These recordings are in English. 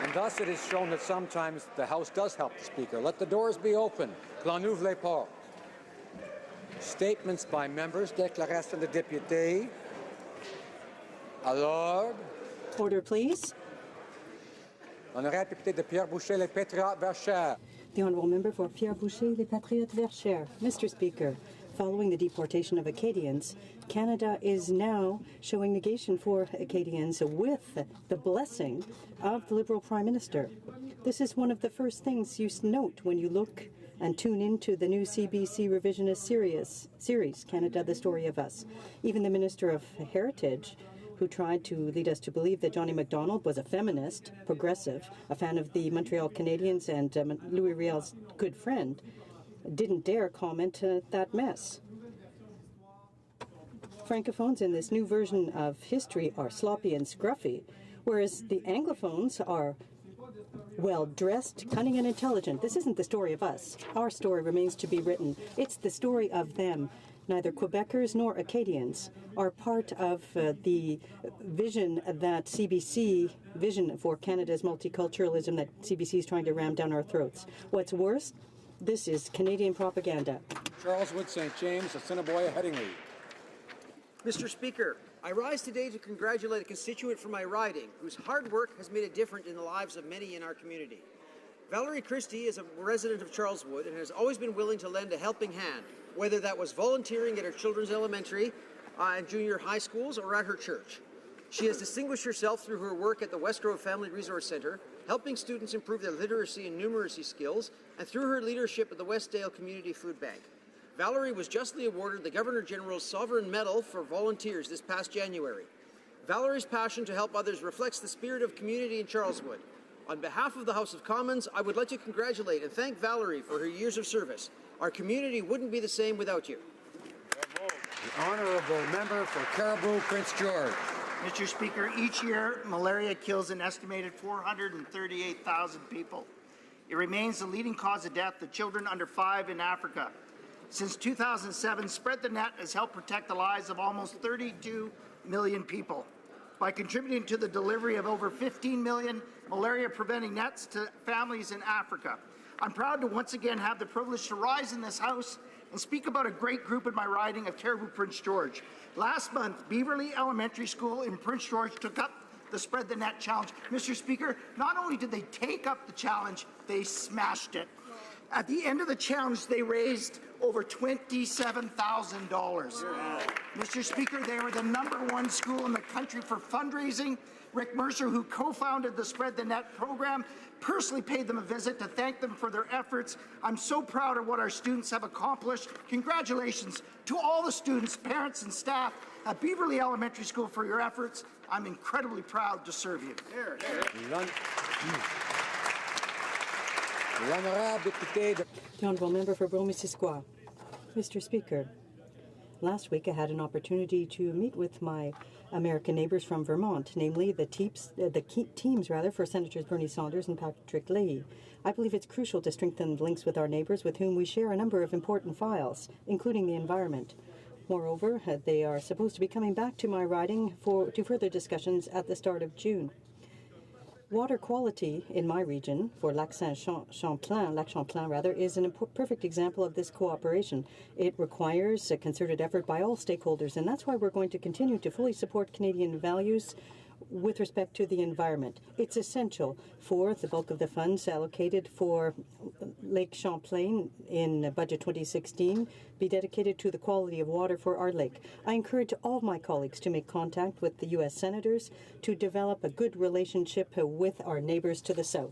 And thus it is shown that sometimes the House does help the Speaker. Let the doors be open. Que l'on ouvre les portes. Statements by members. Déclaration de députés. Alors. Order, please. Honorable député de Pierre Boucher, les Patriotes Verchères. The Honourable Member for Pierre Boucher, les Patriotes Verchères. Mr. Speaker, following the deportation of Acadians, Canada is now showing negation for Acadians with the blessing of the Liberal Prime Minister. This is one of the first things you note when you look and tune into the new CBC revisionist series, Canada, the Story of Us. Even the Minister of Heritage, who tried to lead us to believe that Johnny MacDonald was a feminist, progressive, a fan of the Montreal Canadiens and Louis Riel's good friend, didn't dare comment that mess. Francophones in this new version of history are sloppy and scruffy, whereas the Anglophones are well-dressed, cunning, and intelligent. This isn't the story of us. Our story remains to be written. It's the story of them. Neither Quebecers nor Acadians are part of the vision that CBC, vision for Canada's multiculturalism that CBC is trying to ram down our throats. What's worse, this is Canadian propaganda. Charles Wood St. James, Assiniboia Headingley. Mr. Speaker, I rise today to congratulate a constituent from my riding whose hard work has made a difference in the lives of many in our community. Valerie Christie is a resident of Charleswood and has always been willing to lend a helping hand, whether that was volunteering at her children's elementary and junior high schools or at her church. She has distinguished herself through her work at the Westgrove Family Resource Centre, helping students improve their literacy and numeracy skills, and through her leadership at the Westdale Community Food Bank. Valerie was justly awarded the Governor-General's Sovereign Medal for volunteers this past January. Valerie's passion to help others reflects the spirit of community in Charleswood. On behalf of the House of Commons, I would like to congratulate and thank Valerie for her years of service. Our community wouldn't be the same without you. The Honourable Member for Caribou, Prince George. Mr. Speaker, each year malaria kills an estimated 438,000 people. It remains the leading cause of death to children under 5 in Africa. Since 2007, Spread the Net has helped protect the lives of almost 32 million people by contributing to the delivery of over 15 million malaria-preventing nets to families in Africa. I'm proud to once again have the privilege to rise in this House and speak about a great group in my riding of Caribou Prince George. Last month, Beaverley Elementary School in Prince George took up the Spread the Net challenge. Mr. Speaker, not only did they take up the challenge, they smashed it. At the end of the challenge, they raised over $27,000. Mr. Speaker, they were the #1 school in the country for fundraising. Rick Mercer, who co-founded the Spread the Net program, personally paid them a visit to thank them for their efforts. I'm so proud of what our students have accomplished. Congratulations to all the students, parents, and staff at Beaverley Elementary School for your efforts. I'm incredibly proud to serve you. The Honourable Member for Brome-Missisquoi. Mr. Speaker, last week I had an opportunity to meet with my American neighbours from Vermont, namely the teams for Senators Bernie Saunders and Patrick Leahy. I believe it's crucial to strengthen links with our neighbours with whom we share a number of important files, including the environment. Moreover, they are supposed to be coming back to my riding to further discussions at the start of June. Water quality in my region, for Lac Champlain, is a perfect example of this cooperation. It requires a concerted effort by all stakeholders, and that's why we're going to continue to fully support Canadian values with respect to the environment. It's essential for the bulk of the funds allocated for Lake Champlain in Budget 2016 be dedicated to the quality of water for our lake. I encourage all of my colleagues to make contact with the U.S. senators to develop a good relationship with our neighbours to the south.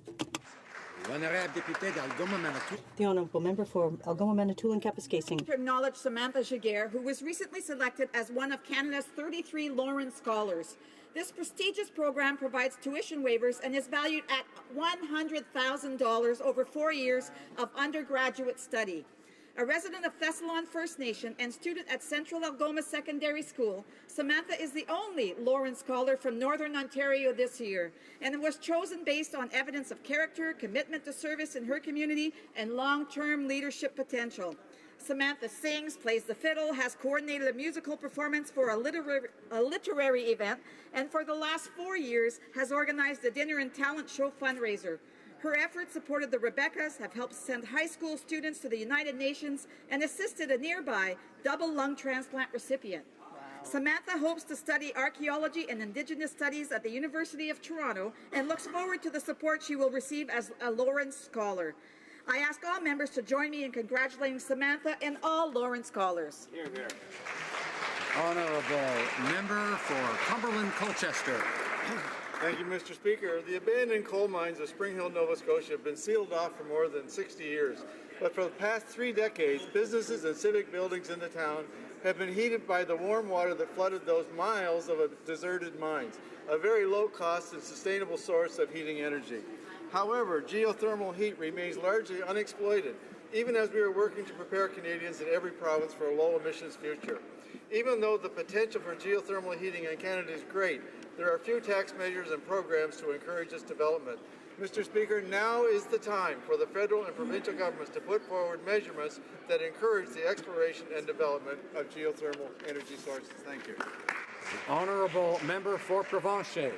The Honourable Member for Algoma-Manitoulin Kapuskasing. To acknowledge Samantha Giguère, who was recently selected as one of Canada's 33 Lawrence Scholars. This prestigious program provides tuition waivers and is valued at $100,000 over 4 years of undergraduate study. A resident of Thessalon First Nation and student at Central Algoma Secondary School, Samantha is the only Lawrence Scholar from Northern Ontario this year, and was chosen based on evidence of character, commitment to service in her community, and long-term leadership potential. Samantha sings, plays the fiddle, has coordinated a musical performance for a literary event, and for the last 4 years has organized a dinner and talent show fundraiser. Her efforts supported the Rebeccas, have helped send high school students to the United Nations, and assisted a nearby double lung transplant recipient. Samantha hopes to study archaeology and Indigenous studies at the University of Toronto and looks forward to the support she will receive as a Lawrence Scholar. I ask all members to join me in congratulating Samantha and all Lawrence Scholars. Here, here. Honourable Member for Cumberland Colchester. Thank you, Mr. Speaker. The abandoned coal mines of Spring Hill, Nova Scotia have been sealed off for more than 60 years. But for the past 3 decades, businesses and civic buildings in the town have been heated by the warm water that flooded those miles of deserted mines, a very low-cost and sustainable source of heating energy. However, geothermal heat remains largely unexploited, even as we are working to prepare Canadians in every province for a low-emissions future. Even though the potential for geothermal heating in Canada is great, there are few tax measures and programs to encourage its development. Mr. Speaker, now is the time for the federal and provincial governments to put forward measurements that encourage the exploration and development of geothermal energy sources. Thank you. The Honourable Member for Provencher.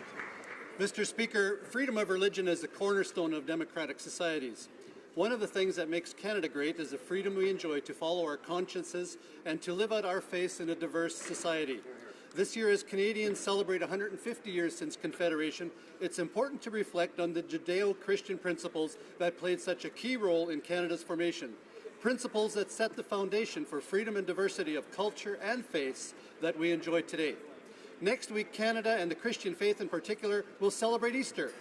Mr. Speaker, freedom of religion is the cornerstone of democratic societies. One of the things that makes Canada great is the freedom we enjoy to follow our consciences and to live out our faith in a diverse society. This year, as Canadians celebrate 150 years since Confederation, it's important to reflect on the Judeo-Christian principles that played such a key role in Canada's formation. Principles that set the foundation for freedom and diversity of culture and faiths that we enjoy today. Next week, Canada, and the Christian faith in particular, will celebrate Easter.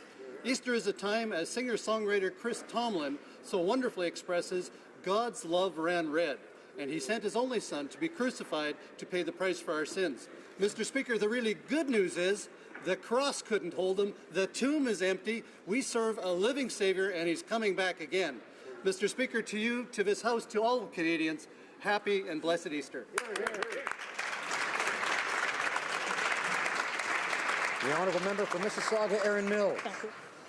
Easter is a time, as singer-songwriter Chris Tomlin so wonderfully expresses, God's love ran red, and he sent his only son to be crucified to pay the price for our sins. Mr. Speaker, the really good news is the cross couldn't hold him, the tomb is empty, we serve a living Savior, and he's coming back again. Mr. Speaker, to you, to this House, to all Canadians, happy and blessed Easter. The Honourable Member for Mississauga, Erin Mills.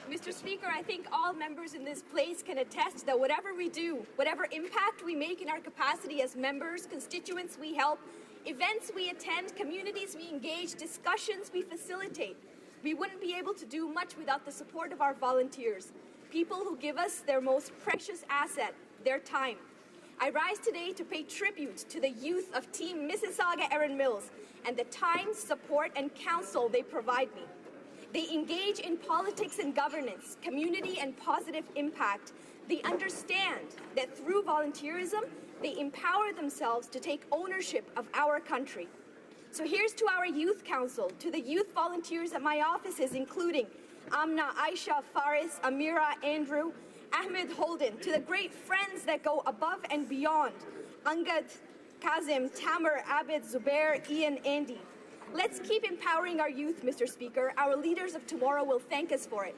Mr. Speaker, I think all members in this place can attest that whatever we do, whatever impact we make in our capacity as members, constituents we help, events we attend, communities we engage, discussions we facilitate, we wouldn't be able to do much without the support of our volunteers, people who give us their most precious asset, their time. I rise today to pay tribute to the youth of Team Mississauga Erin Mills and the time, support, and counsel they provide me. They engage in politics and governance, community and positive impact. They understand that through volunteerism, they empower themselves to take ownership of our country. So here's to our youth council, to the youth volunteers at my offices, including Amna, Aisha, Faris, Amira, Andrew, Ahmed, Holden, to the great friends that go above and beyond, Angad, Kazim, Tamer, Abid, Zubair, Ian, Andy. Let's keep empowering our youth, Mr. Speaker. Our leaders of tomorrow will thank us for it.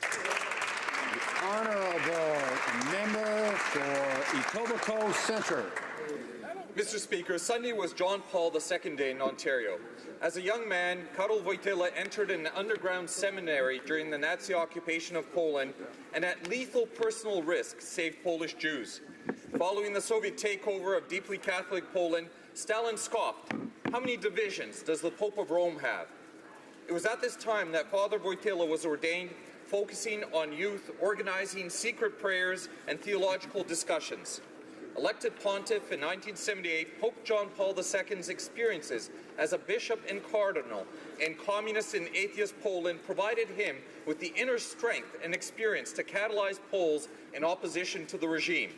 The Honourable Member for Etobicoke Centre. Mr. Speaker, Sunday was John Paul II Day in Ontario. As a young man, Karol Wojtyla entered an underground seminary during the Nazi occupation of Poland and at lethal personal risk saved Polish Jews. Following the Soviet takeover of deeply Catholic Poland, Stalin scoffed, "How many divisions does the Pope of Rome have?" It was at this time that Father Wojtyla was ordained, focusing on youth, organizing secret prayers and theological discussions. Elected pontiff in 1978, Pope John Paul II's experiences as a bishop and cardinal in communist and atheist Poland provided him with the inner strength and experience to catalyze Poles in opposition to the regime.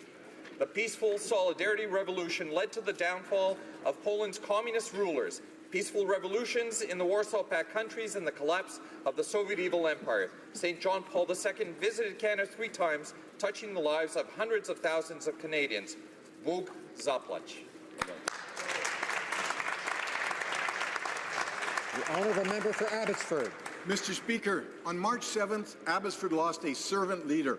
The peaceful Solidarity Revolution led to the downfall of Poland's communist rulers, peaceful revolutions in the Warsaw Pact countries, and the collapse of the Soviet evil empire. St. John Paul II visited Canada 3 times, touching the lives of hundreds of thousands of Canadians. Bóg zapłać. The Honourable Member for Abbotsford. Mr. Speaker, on March 7th, Abbotsford lost a servant leader.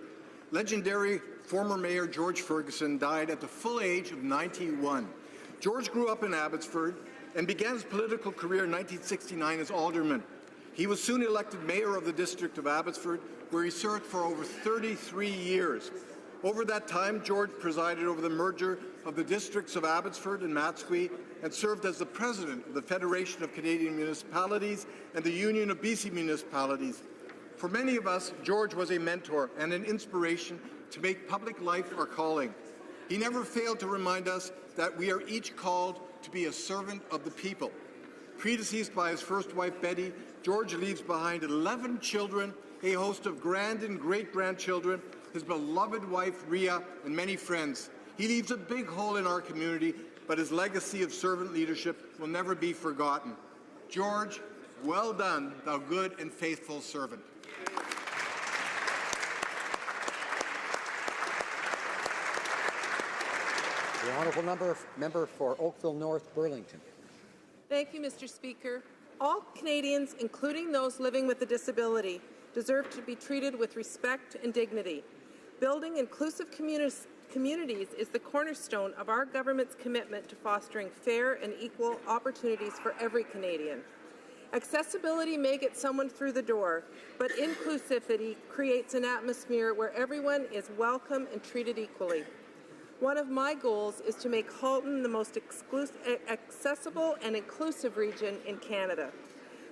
Legendary former Mayor George Ferguson died at the full age of 91. George grew up in Abbotsford and began his political career in 1969 as alderman. He was soon elected mayor of the district of Abbotsford, where he served for over 33 years. Over that time, George presided over the merger of the districts of Abbotsford and Matsqui and served as the president of the Federation of Canadian Municipalities and the Union of BC Municipalities. For many of us, George was a mentor and an inspiration to make public life our calling. He never failed to remind us that we are each called to be a servant of the people. Predeceased by his first wife, Betty, George leaves behind 11 children, a host of grand and great-grandchildren, his beloved wife, Rhea, and many friends. He leaves a big hole in our community, but his legacy of servant leadership will never be forgotten. George, well done, thou good and faithful servant. The honourable member for Oakville North, Burlington. Thank you, Mr. Speaker. All Canadians, including those living with a disability, deserve to be treated with respect and dignity. Building inclusive communities is the cornerstone of our government's commitment to fostering fair and equal opportunities for every Canadian. Accessibility may get someone through the door, but inclusivity creates an atmosphere where everyone is welcome and treated equally. One of my goals is to make Halton the most accessible and inclusive region in Canada.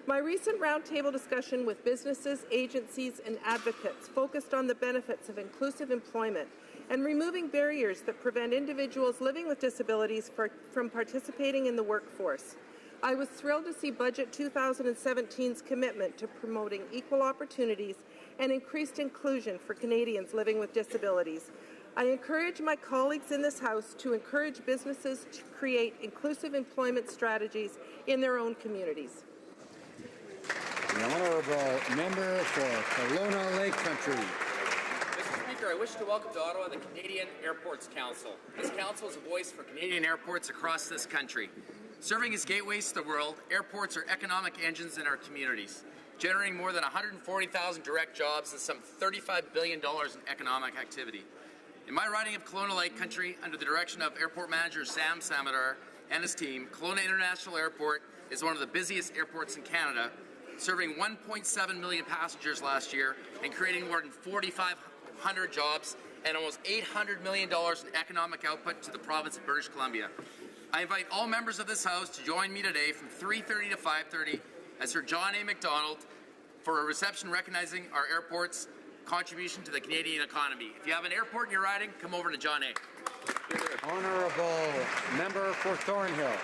My recent roundtable discussion with businesses, agencies, and advocates focused on the benefits of inclusive employment and removing barriers that prevent individuals living with disabilities from participating in the workforce. I was thrilled to see Budget 2017's commitment to promoting equal opportunities and increased inclusion for Canadians living with disabilities. I encourage my colleagues in this House to encourage businesses to create inclusive employment strategies in their own communities. The honourable member for Kelowna Lake Country. Mr. Speaker, I wish to welcome to Ottawa the Canadian Airports Council. This council is a voice for Canadian airports across this country. Serving as gateways to the world, airports are economic engines in our communities, generating more than 140,000 direct jobs and some $35 billion in economic activity. In my riding of Kelowna Lake Country, under the direction of Airport Manager Sam Samadar and his team, Kelowna International Airport is one of the busiest airports in Canada, serving 1.7 million passengers last year and creating more than 4,500 jobs and almost $800 million in economic output to the province of British Columbia. I invite all members of this House to join me today from 3:30 to 5:30 at Sir John A. Macdonald for a reception recognizing our airport's contribution to the Canadian economy. If you have an airport in your riding, come over to John A. Honourable member for Thornhill.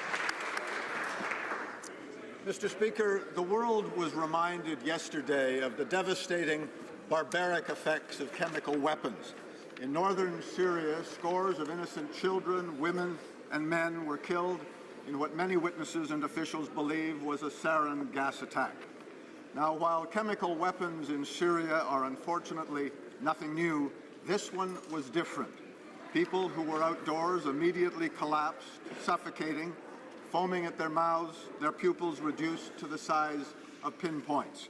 Mr. Speaker, the world was reminded yesterday of the devastating, barbaric effects of chemical weapons. In northern Syria, scores of innocent children, women, and men were killed in what many witnesses and officials believe was a sarin gas attack. Now, while chemical weapons in Syria are unfortunately nothing new, this one was different. People who were outdoors immediately collapsed, suffocating, foaming at their mouths, their pupils reduced to the size of pinpoints.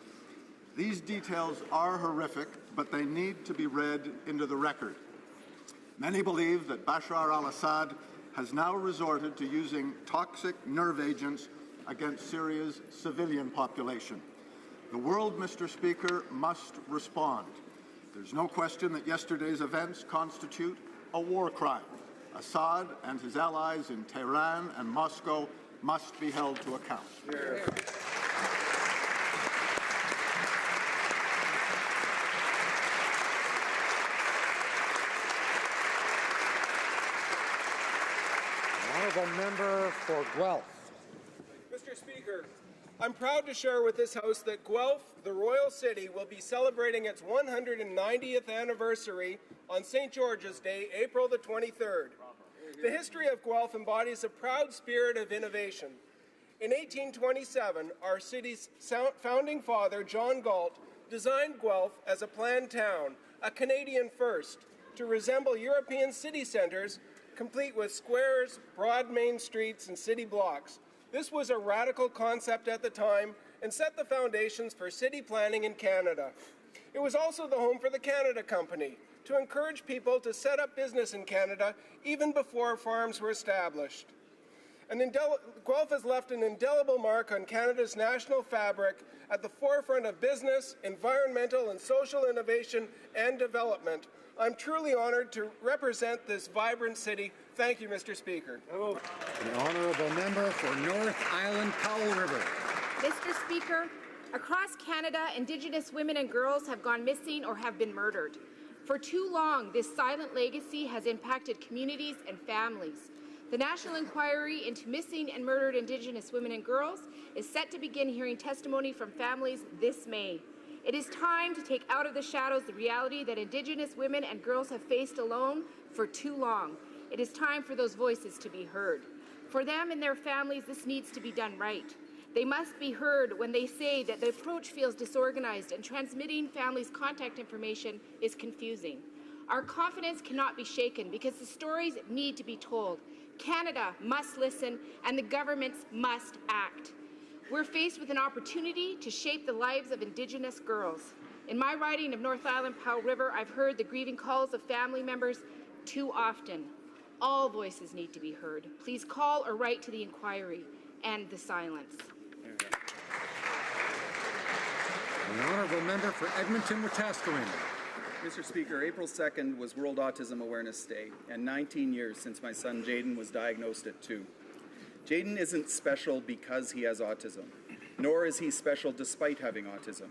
These details are horrific, but they need to be read into the record. Many believe that Bashar al-Assad has now resorted to using toxic nerve agents against Syria's civilian population. The world, Mr. Speaker, must respond. There's no question that yesterday's events constitute a war crime. Assad and his allies in Tehran and Moscow must be held to account. Honourable member for Guelph. Mr. Speaker, I'm proud to share with this House that Guelph, the Royal City, will be celebrating its 190th anniversary on St. George's Day, April the 23rd. The history of Guelph embodies a proud spirit of innovation. In 1827, our city's founding father, John Galt, designed Guelph as a planned town, a Canadian first, to resemble European city centres, complete with squares, broad main streets, and city blocks. This was a radical concept at the time and set the foundations for city planning in Canada. It was also the home for the Canada Company, to encourage people to set up business in Canada even before farms were established. Guelph has left an indelible mark on Canada's national fabric at the forefront of business, environmental and social innovation and development. I'm truly honored to represent this vibrant city. Thank you, Mr. Speaker. The honourable member for North Island Powell River. Mr. Speaker, across Canada, Indigenous women and girls have gone missing or have been murdered. For too long, this silent legacy has impacted communities and families. The National Inquiry into Missing and Murdered Indigenous Women and Girls is set to begin hearing testimony from families this May. It is time to take out of the shadows the reality that Indigenous women and girls have faced alone for too long. It is time for those voices to be heard. For them and their families, this needs to be done right. They must be heard when they say that the approach feels disorganized and transmitting families' contact information is confusing. Our confidence cannot be shaken because the stories need to be told. Canada must listen and the governments must act. We're faced with an opportunity to shape the lives of Indigenous girls. In my riding of North Island Powell River, I've heard the grieving calls of family members too often. All voices need to be heard. Please call or write to the inquiry. End the silence. The honourable member for Edmonton-Wetaskiwin. Mr. Speaker, April 2nd was World Autism Awareness Day, and 19 years since my son Jaden was diagnosed at 2. Jaden isn't special because he has autism, nor is he special despite having autism.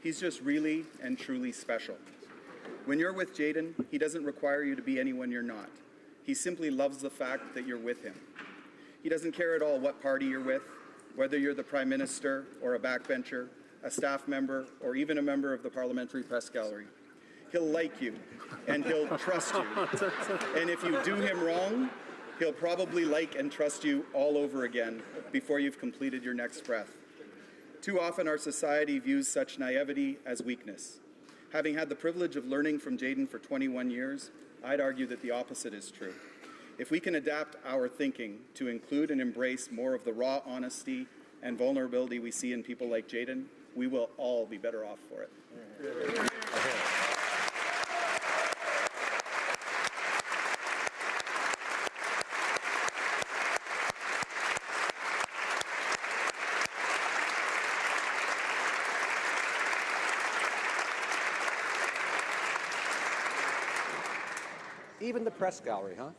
He's just really and truly special. When you're with Jaden, he doesn't require you to be anyone you're not. He simply loves the fact that you're with him. He doesn't care at all what party you're with, whether you're the Prime Minister or a backbencher, a staff member, or even a member of the Parliamentary Press Gallery. He'll like you, and he'll trust you. And if you do him wrong, he'll probably like and trust you all over again before you've completed your next breath. Too often our society views such naivety as weakness. Having had the privilege of learning from Jaden for 21 years, I'd argue that the opposite is true. If we can adapt our thinking to include and embrace more of the raw honesty and vulnerability we see in people like Jaden, we will all be better off for it. Even the press gallery, huh?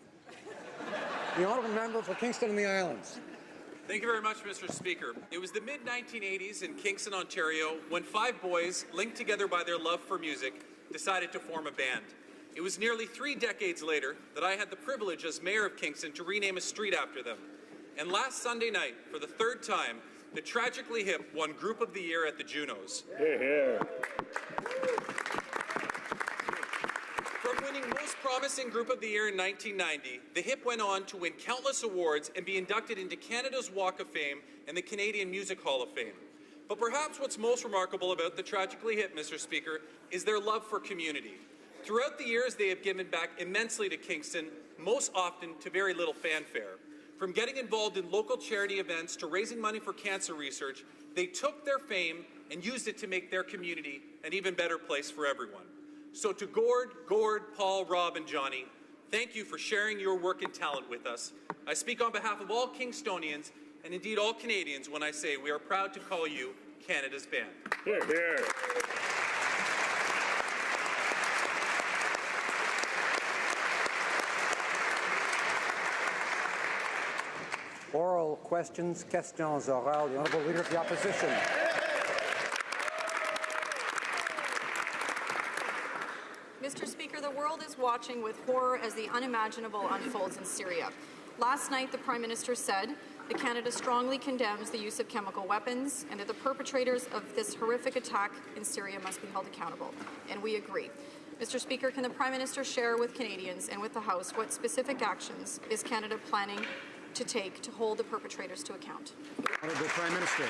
The honourable member for Kingston and the Islands. Thank you very much, Mr. Speaker. It was the mid-1980s in Kingston, Ontario, when 5 boys, linked together by their love for music, decided to form a band. It was nearly 3 decades later that I had the privilege as mayor of Kingston to rename a street after them. And last Sunday night, for the 3rd time, the Tragically Hip won Group of the Year at the Junos. From winning Most Promising Group of the Year in 1990, the Hip went on to win countless awards and be inducted into Canada's Walk of Fame and the Canadian Music Hall of Fame. But perhaps what's most remarkable about the Tragically Hip, Mr. Speaker, is their love for community. Throughout the years, they have given back immensely to Kingston, most often to very little fanfare. From getting involved in local charity events to raising money for cancer research, they took their fame and used it to make their community an even better place for everyone. So to Gord, Paul, Rob, and Johnny, thank you for sharing your work and talent with us. I speak on behalf of all Kingstonians and indeed all Canadians when I say we are proud to call you Canada's band. Hear, hear. Oral questions, questions orales. The honourable leader of the opposition. Mr. Speaker, the world is watching with horror as the unimaginable unfolds in Syria. Last night, the Prime Minister said that Canada strongly condemns the use of chemical weapons and that the perpetrators of this horrific attack in Syria must be held accountable. And we agree. Mr. Speaker, can the Prime Minister share with Canadians and with the House what specific actions is Canada planning to take to hold the perpetrators to account? Honourable Prime Minister.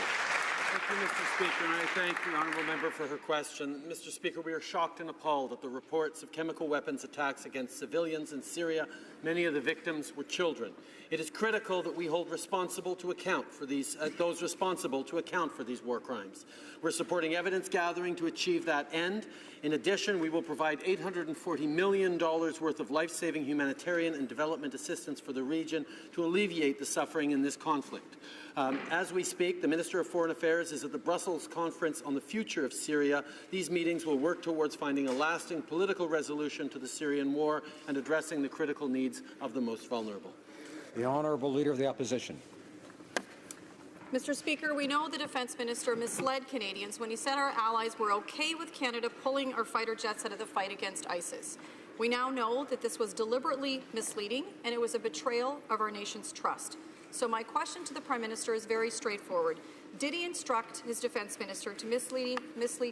Thank you, Mr. Speaker, and I thank the honourable member for her question. Mr. Speaker, we are shocked and appalled at the reports of chemical weapons attacks against civilians in Syria. Many of the victims were children. It is critical that we hold responsible to account for those responsible to account for these war crimes. We're supporting evidence gathering to achieve that end. In addition, we will provide $840 million worth of life-saving humanitarian and development assistance for the region to alleviate the suffering in this conflict. As we speak, the Minister of Foreign Affairs is at the Brussels Conference on the future of Syria. These meetings will work towards finding a lasting political resolution to the Syrian war and addressing the critical needs of the most vulnerable. The Honourable Leader of the Opposition. Mr. Speaker, we know the Defence Minister misled Canadians when he said our allies were okay with Canada pulling our fighter jets out of the fight against ISIS. We now know that this was deliberately misleading and it was a betrayal of our nation's trust. So my question to the Prime Minister is very straightforward. Did he instruct his Defence Minister to mislead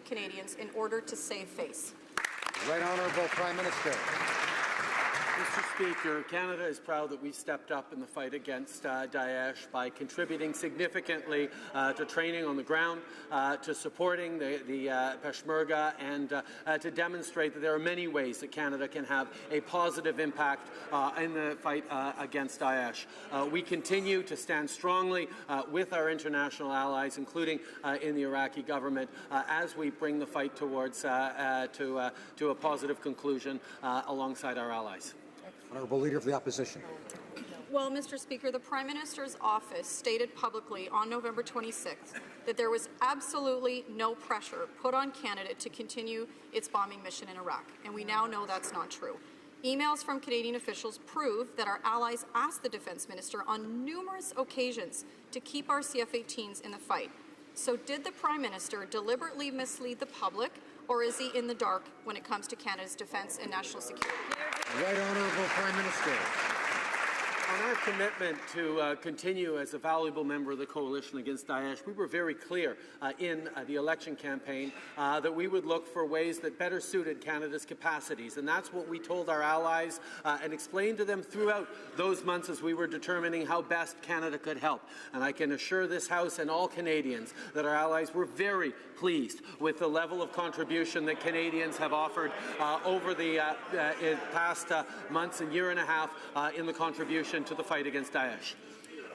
Canadians in order to save face? Right Honourable Prime Minister. Mr. Speaker, Canada is proud that we stepped up in the fight against Daesh by contributing significantly to training on the ground, to supporting the Peshmerga, and to demonstrate that there are many ways that Canada can have a positive impact in the fight against Daesh. We continue to stand strongly with our international allies, including in the Iraqi government, as we bring the fight towards to a positive conclusion alongside our allies. Honourable Leader of the Opposition. Well, Mr. Speaker, the Prime Minister's office stated publicly on November 26th that there was absolutely no pressure put on Canada to continue its bombing mission in Iraq, and we now know that's not true. Emails from Canadian officials prove that our allies asked the Defence Minister on numerous occasions to keep our CF-18s in the fight. So did the Prime Minister deliberately mislead the public, or is he in the dark when it comes to Canada's defence and national security? Right Honourable Prime Minister. On our commitment to continue as a valuable member of the coalition against Daesh, we were very clear in the election campaign that we would look for ways that better suited Canada's capacities. And that's what we told our allies and explained to them throughout those months as we were determining how best Canada could help. And I can assure this House and all Canadians that our allies were very pleased with the level of contribution that Canadians have offered over the past months and year and a half in the contribution to the fight against Daesh.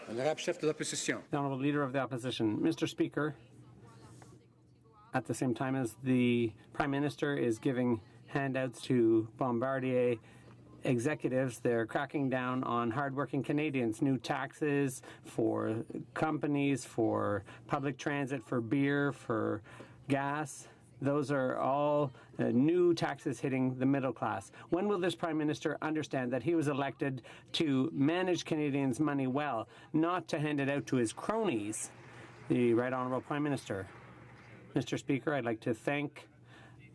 The Honourable Leader of the Opposition. Mr. Speaker, at the same time as the Prime Minister is giving handouts to Bombardier executives, they're cracking down on hardworking Canadians. New taxes for companies, for public transit, for beer, for gas. Those are all new taxes hitting the middle class. When will this Prime Minister understand that he was elected to manage Canadians' money well, not to hand it out to his cronies? The Right Honourable Prime Minister. Mr. Speaker, I'd like to thank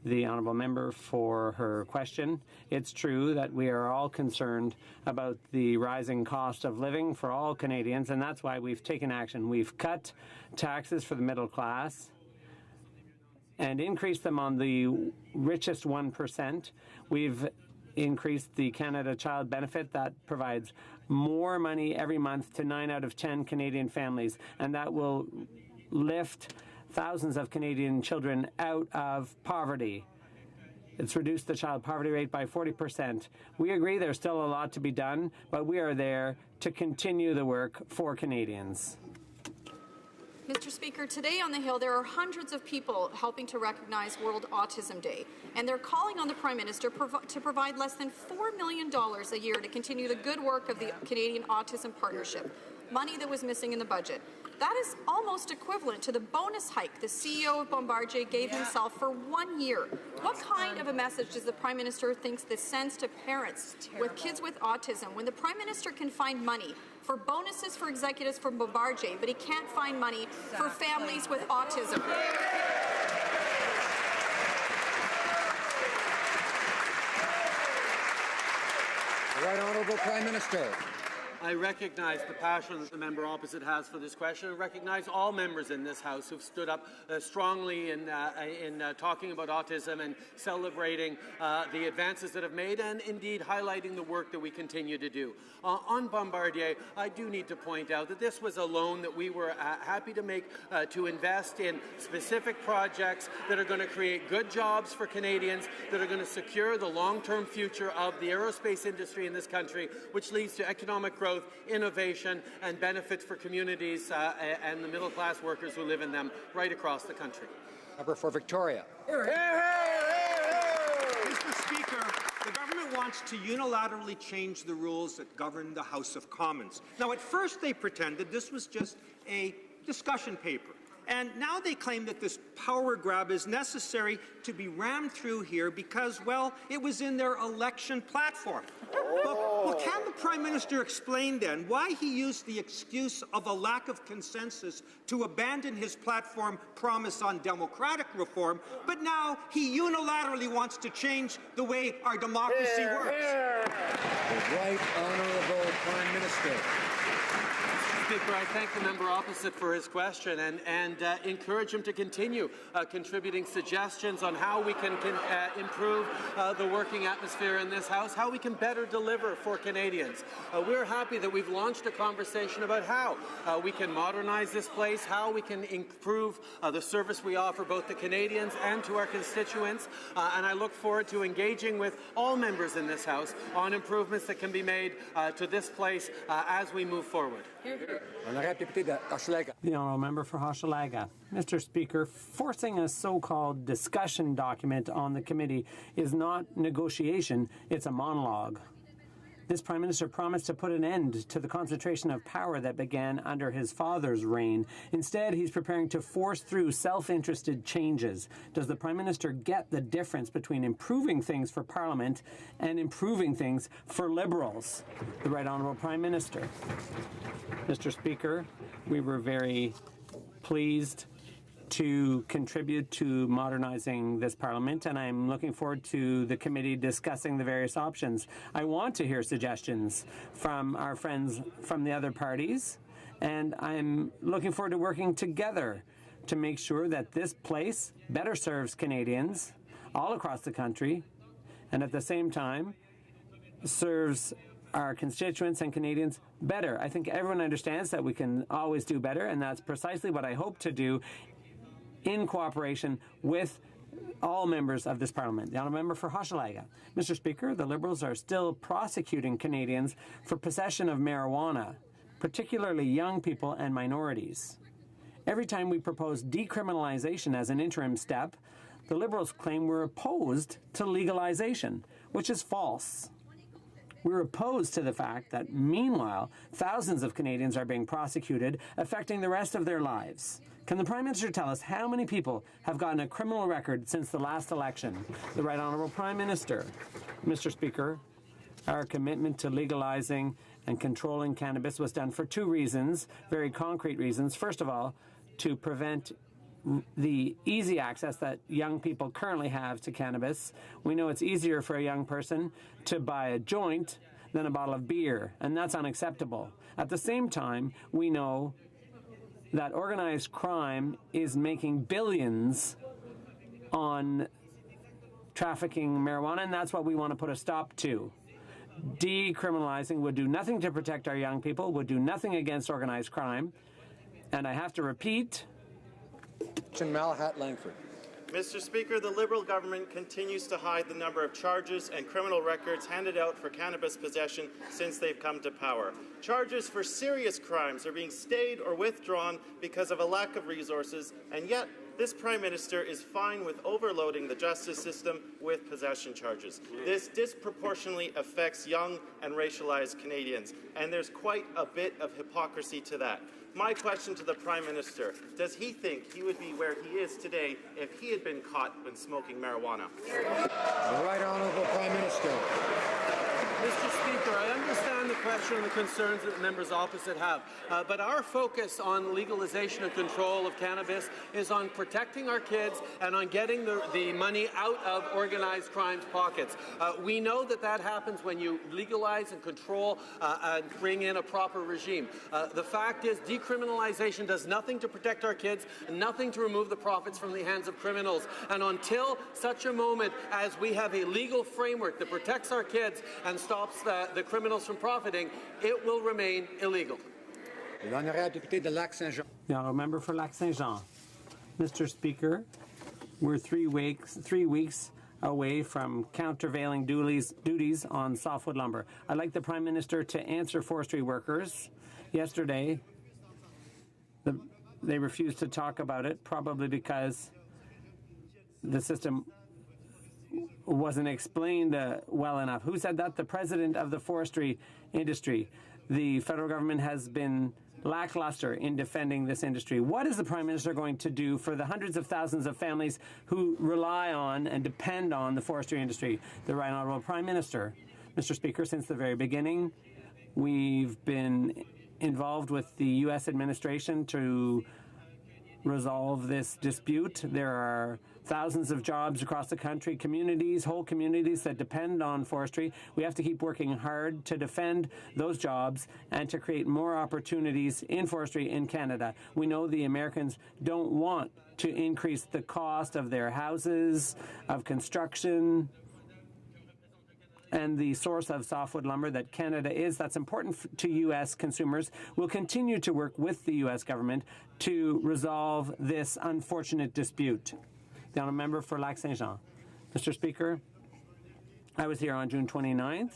the honourable member for her question. It's true that we are all concerned about the rising cost of living for all Canadians, and that's why we've taken action. We've cut taxes for the middle class and increased them on the richest 1%. We've increased the Canada Child Benefit that provides more money every month to 9 out of 10 Canadian families, and that will lift thousands of Canadian children out of poverty. It's reduced the child poverty rate by 40%. We agree there's still a lot to be done, but we are there to continue the work for Canadians. Mr. Speaker, today on the Hill there are hundreds of people helping to recognize World Autism Day, and they're calling on the Prime Minister to provide less than $4 million a year to continue the good work of the Canadian Autism Partnership, money that was missing in the budget. That is almost equivalent to the bonus hike the CEO of Bombardier gave himself for 1 year. What kind of a message does the Prime Minister think this sends to parents with kids with autism when the Prime Minister can find money for bonuses for executives from Bombardier, but he can't find money for families with autism? The Right Honourable Prime Minister. I recognize the passion that the member opposite has for this question and recognize all members in this House who've stood up strongly in talking about autism and celebrating the advances that have made and indeed highlighting the work that we continue to do. On Bombardier, I do need to point out that this was a loan that we were happy to make to invest in specific projects that are going to create good jobs for Canadians, that are going to secure the long-term future of the aerospace industry in this country, which leads to economic growth, innovation, and benefits for communities and the middle-class workers who live in them right across the country. Member for Victoria. Mr. Speaker, the government wants to unilaterally change the rules that govern the House of Commons. Now, at first they pretended this was just a discussion paper. And now they claim that this power grab is necessary to be rammed through here because, well, it was in their election platform. Well, can the Prime Minister explain then why he used the excuse of a lack of consensus to abandon his platform promise on democratic reform, but now he unilaterally wants to change the way our democracy works? The Right Honourable Prime Minister. Speaker, I thank the member opposite for his question and encourage him to continue contributing suggestions on how we can improve the working atmosphere in this House, how we can better deliver for Canadians. We're happy that we've launched a conversation about how we can modernize this place, how we can improve the service we offer both to Canadians and to our constituents, and I look forward to engaging with all members in this House on improvements that can be made to this place as we move forward. The Honourable Member for Hochelaga. Mr. Speaker, forcing a so-called discussion document on the committee is not negotiation, it's a monologue. This Prime Minister promised to put an end to the concentration of power that began under his father's reign. Instead, he's preparing to force through self-interested changes. Does the Prime Minister get the difference between improving things for Parliament and improving things for Liberals? The Right Honourable Prime Minister. Mr. Speaker, we were very pleased to contribute to modernizing this Parliament, and I'm looking forward to the committee discussing the various options. I want to hear suggestions from our friends from the other parties, and I'm looking forward to working together to make sure that this place better serves Canadians all across the country, and at the same time serves our constituents and Canadians better. I think everyone understands that we can always do better, and that's precisely what I hope to do in cooperation with all members of this Parliament. The Honourable Member for Hochelaga. Mr. Speaker, the Liberals are still prosecuting Canadians for possession of marijuana, particularly young people and minorities. Every time we propose decriminalization as an interim step, the Liberals claim we're opposed to legalization, which is false. We're opposed to the fact that, meanwhile, thousands of Canadians are being prosecuted, affecting the rest of their lives. Can the Prime Minister tell us how many people have gotten a criminal record since the last election? The Right Honourable Prime Minister. Mr. Speaker, our commitment to legalizing and controlling cannabis was done for two reasons, very concrete reasons. First of all, to prevent the easy access that young people currently have to cannabis. We know it's easier for a young person to buy a joint than a bottle of beer, and that's unacceptable. At the same time, we know that organized crime is making billions on trafficking marijuana, and that's what we want to put a stop to. Decriminalizing would do nothing to protect our young people, would do nothing against organized crime, and I have to repeat, Malahat Langford. Mr. Speaker, the Liberal government continues to hide the number of charges and criminal records handed out for cannabis possession since they've come to power. Charges for serious crimes are being stayed or withdrawn because of a lack of resources, and yet this Prime Minister is fine with overloading the justice system with possession charges. This disproportionately affects young and racialized Canadians, and there's quite a bit of hypocrisy to that. My question to the Prime Minister, does he think he would be where he is today if he had been caught when smoking marijuana? The Right Honourable Prime Minister. Mr. Speaker, I understand the question and the concerns that the members opposite have, but our focus on legalization and control of cannabis is on protecting our kids and on getting the money out of organized crime's pockets. We know that that happens when you legalize and control and bring in a proper regime. The fact is, decriminalization does nothing to protect our kids and nothing to remove the profits from the hands of criminals. And until such a moment as we have a legal framework that protects our kids and stops the criminals from profiting, it will remain illegal. The Now, a member for Lac-Saint-Jean. Mr. Speaker, we're 3 weeks away from countervailing duties on softwood lumber. I'd like the Prime Minister to answer forestry workers. Yesterday, they refused to talk about it, probably because the system wasn't explained well enough. Who said that? The president of the forestry industry. The federal government has been lackluster in defending this industry. What is the Prime Minister going to do for the hundreds of thousands of families who rely on and depend on the forestry industry? The Right Honourable Prime Minister. Mr. Speaker, since the very beginning, we've been involved with the U.S. administration to resolve this dispute. There are thousands of jobs across the country, communities, whole communities that depend on forestry. We have to keep working hard to defend those jobs and to create more opportunities in forestry in Canada. We know the Americans don't want to increase the cost of their houses, of construction, and the source of softwood lumber that Canada is. That's important to U.S. consumers. We'll continue to work with the U.S. government to resolve this unfortunate dispute. The honourable member for Lac-Saint-Jean. Mr. Speaker, I was here on June 29th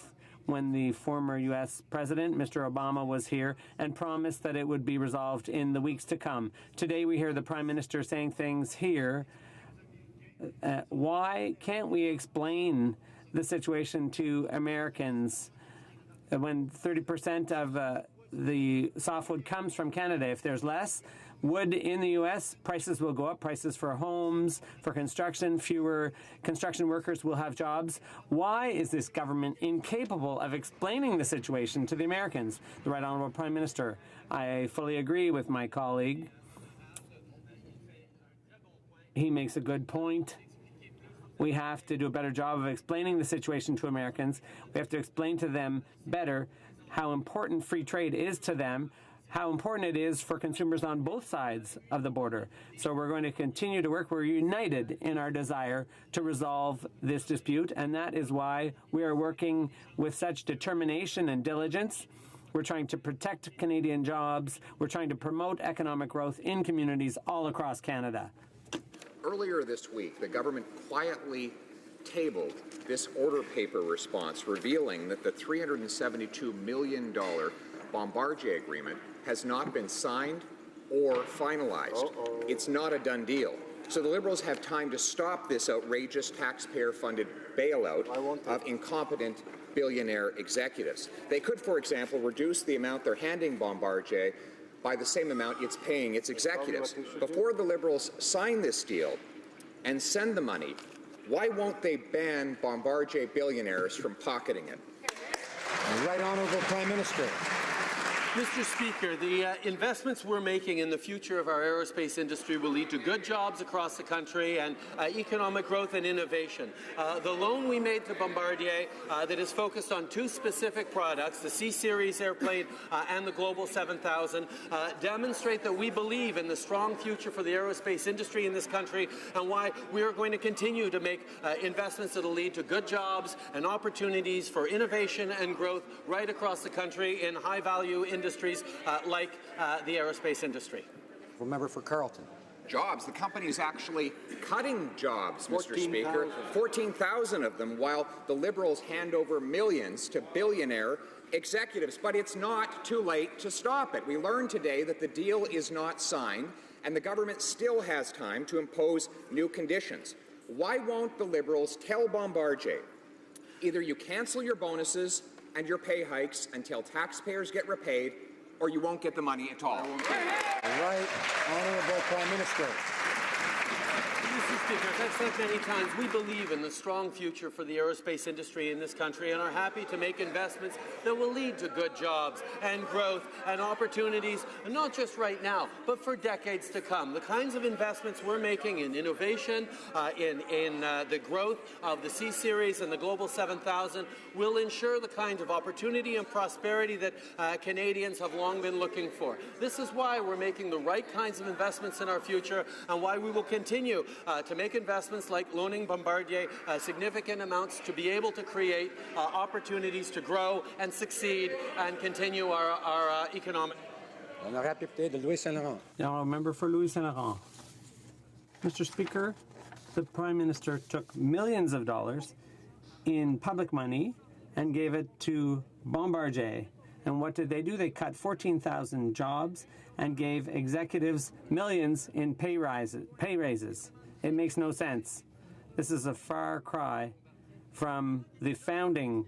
when the former U.S. President, Mr. Obama, was here and promised that it would be resolved in the weeks to come. Today we hear the Prime Minister saying things here. Why can't we explain the situation to Americans when 30% of the softwood comes from Canada? If there's less wood in the U.S., prices will go up. Prices for homes, for construction, fewer construction workers will have jobs. Why is this government incapable of explaining the situation to the Americans? The Right Honourable Prime Minister. I fully agree with my colleague. He makes a good point. We have to do a better job of explaining the situation to Americans. We have to explain to them better how important free trade is to them, how important it is for consumers on both sides of the border. So we're going to continue to work. We're united in our desire to resolve this dispute, and that is why we are working with such determination and diligence. We're trying to protect Canadian jobs. We're trying to promote economic growth in communities all across Canada. Earlier this week, the government quietly tabled this order paper response, revealing that the $372 million Bombardier agreement has not been signed or finalized. It's not a done deal. So the Liberals have time to stop this outrageous taxpayer-funded bailout of incompetent billionaire executives. They could, for example, reduce the amount they're handing Bombardier by the same amount it's paying its executives. Before the Liberals sign this deal and send the money, why won't they ban Bombardier billionaires from pocketing it? The Right Honourable Prime Minister. Mr. Speaker, the investments we're making in the future of our aerospace industry will lead to good jobs across the country and economic growth and innovation. The loan we made to Bombardier that is focused on two specific products, the C-Series airplane and the Global 7000, demonstrate that we believe in the strong future for the aerospace industry in this country and why we are going to continue to make investments that will lead to good jobs and opportunities for innovation and growth right across the country in high-value industries like the aerospace industry. Member for Carleton. Jobs. The company is actually cutting jobs, Mr. Speaker. 14,000 of them, while the Liberals hand over millions to billionaire executives. But it's not too late to stop it. We learned today that the deal is not signed, and the government still has time to impose new conditions. Why won't the Liberals tell Bombardier, either you cancel your bonuses and your pay hikes until taxpayers get repaid, or you won't get the money at all? The Right Honourable Prime Minister. Mr. Speaker, as I've said many times, we believe in the strong future for the aerospace industry in this country and are happy to make investments that will lead to good jobs and growth and opportunities, and not just right now, but for decades to come. The kinds of investments we're making in innovation, in the growth of the C-Series and the Global 7000 will ensure the kind of opportunity and prosperity that Canadians have long been looking for. This is why we're making the right kinds of investments in our future and why we will continue to make investments like loaning Bombardier significant amounts to be able to create opportunities to grow and succeed and continue our economic. Honorable député de Louis-Saint-Laurent. The honourable member for Louis-Saint-Laurent. Mr. Speaker, the Prime Minister took millions of dollars in public money and gave it to Bombardier. And what did they do? They cut 14,000 jobs and gave executives millions in pay raises. It makes no sense. This is a far cry from the founding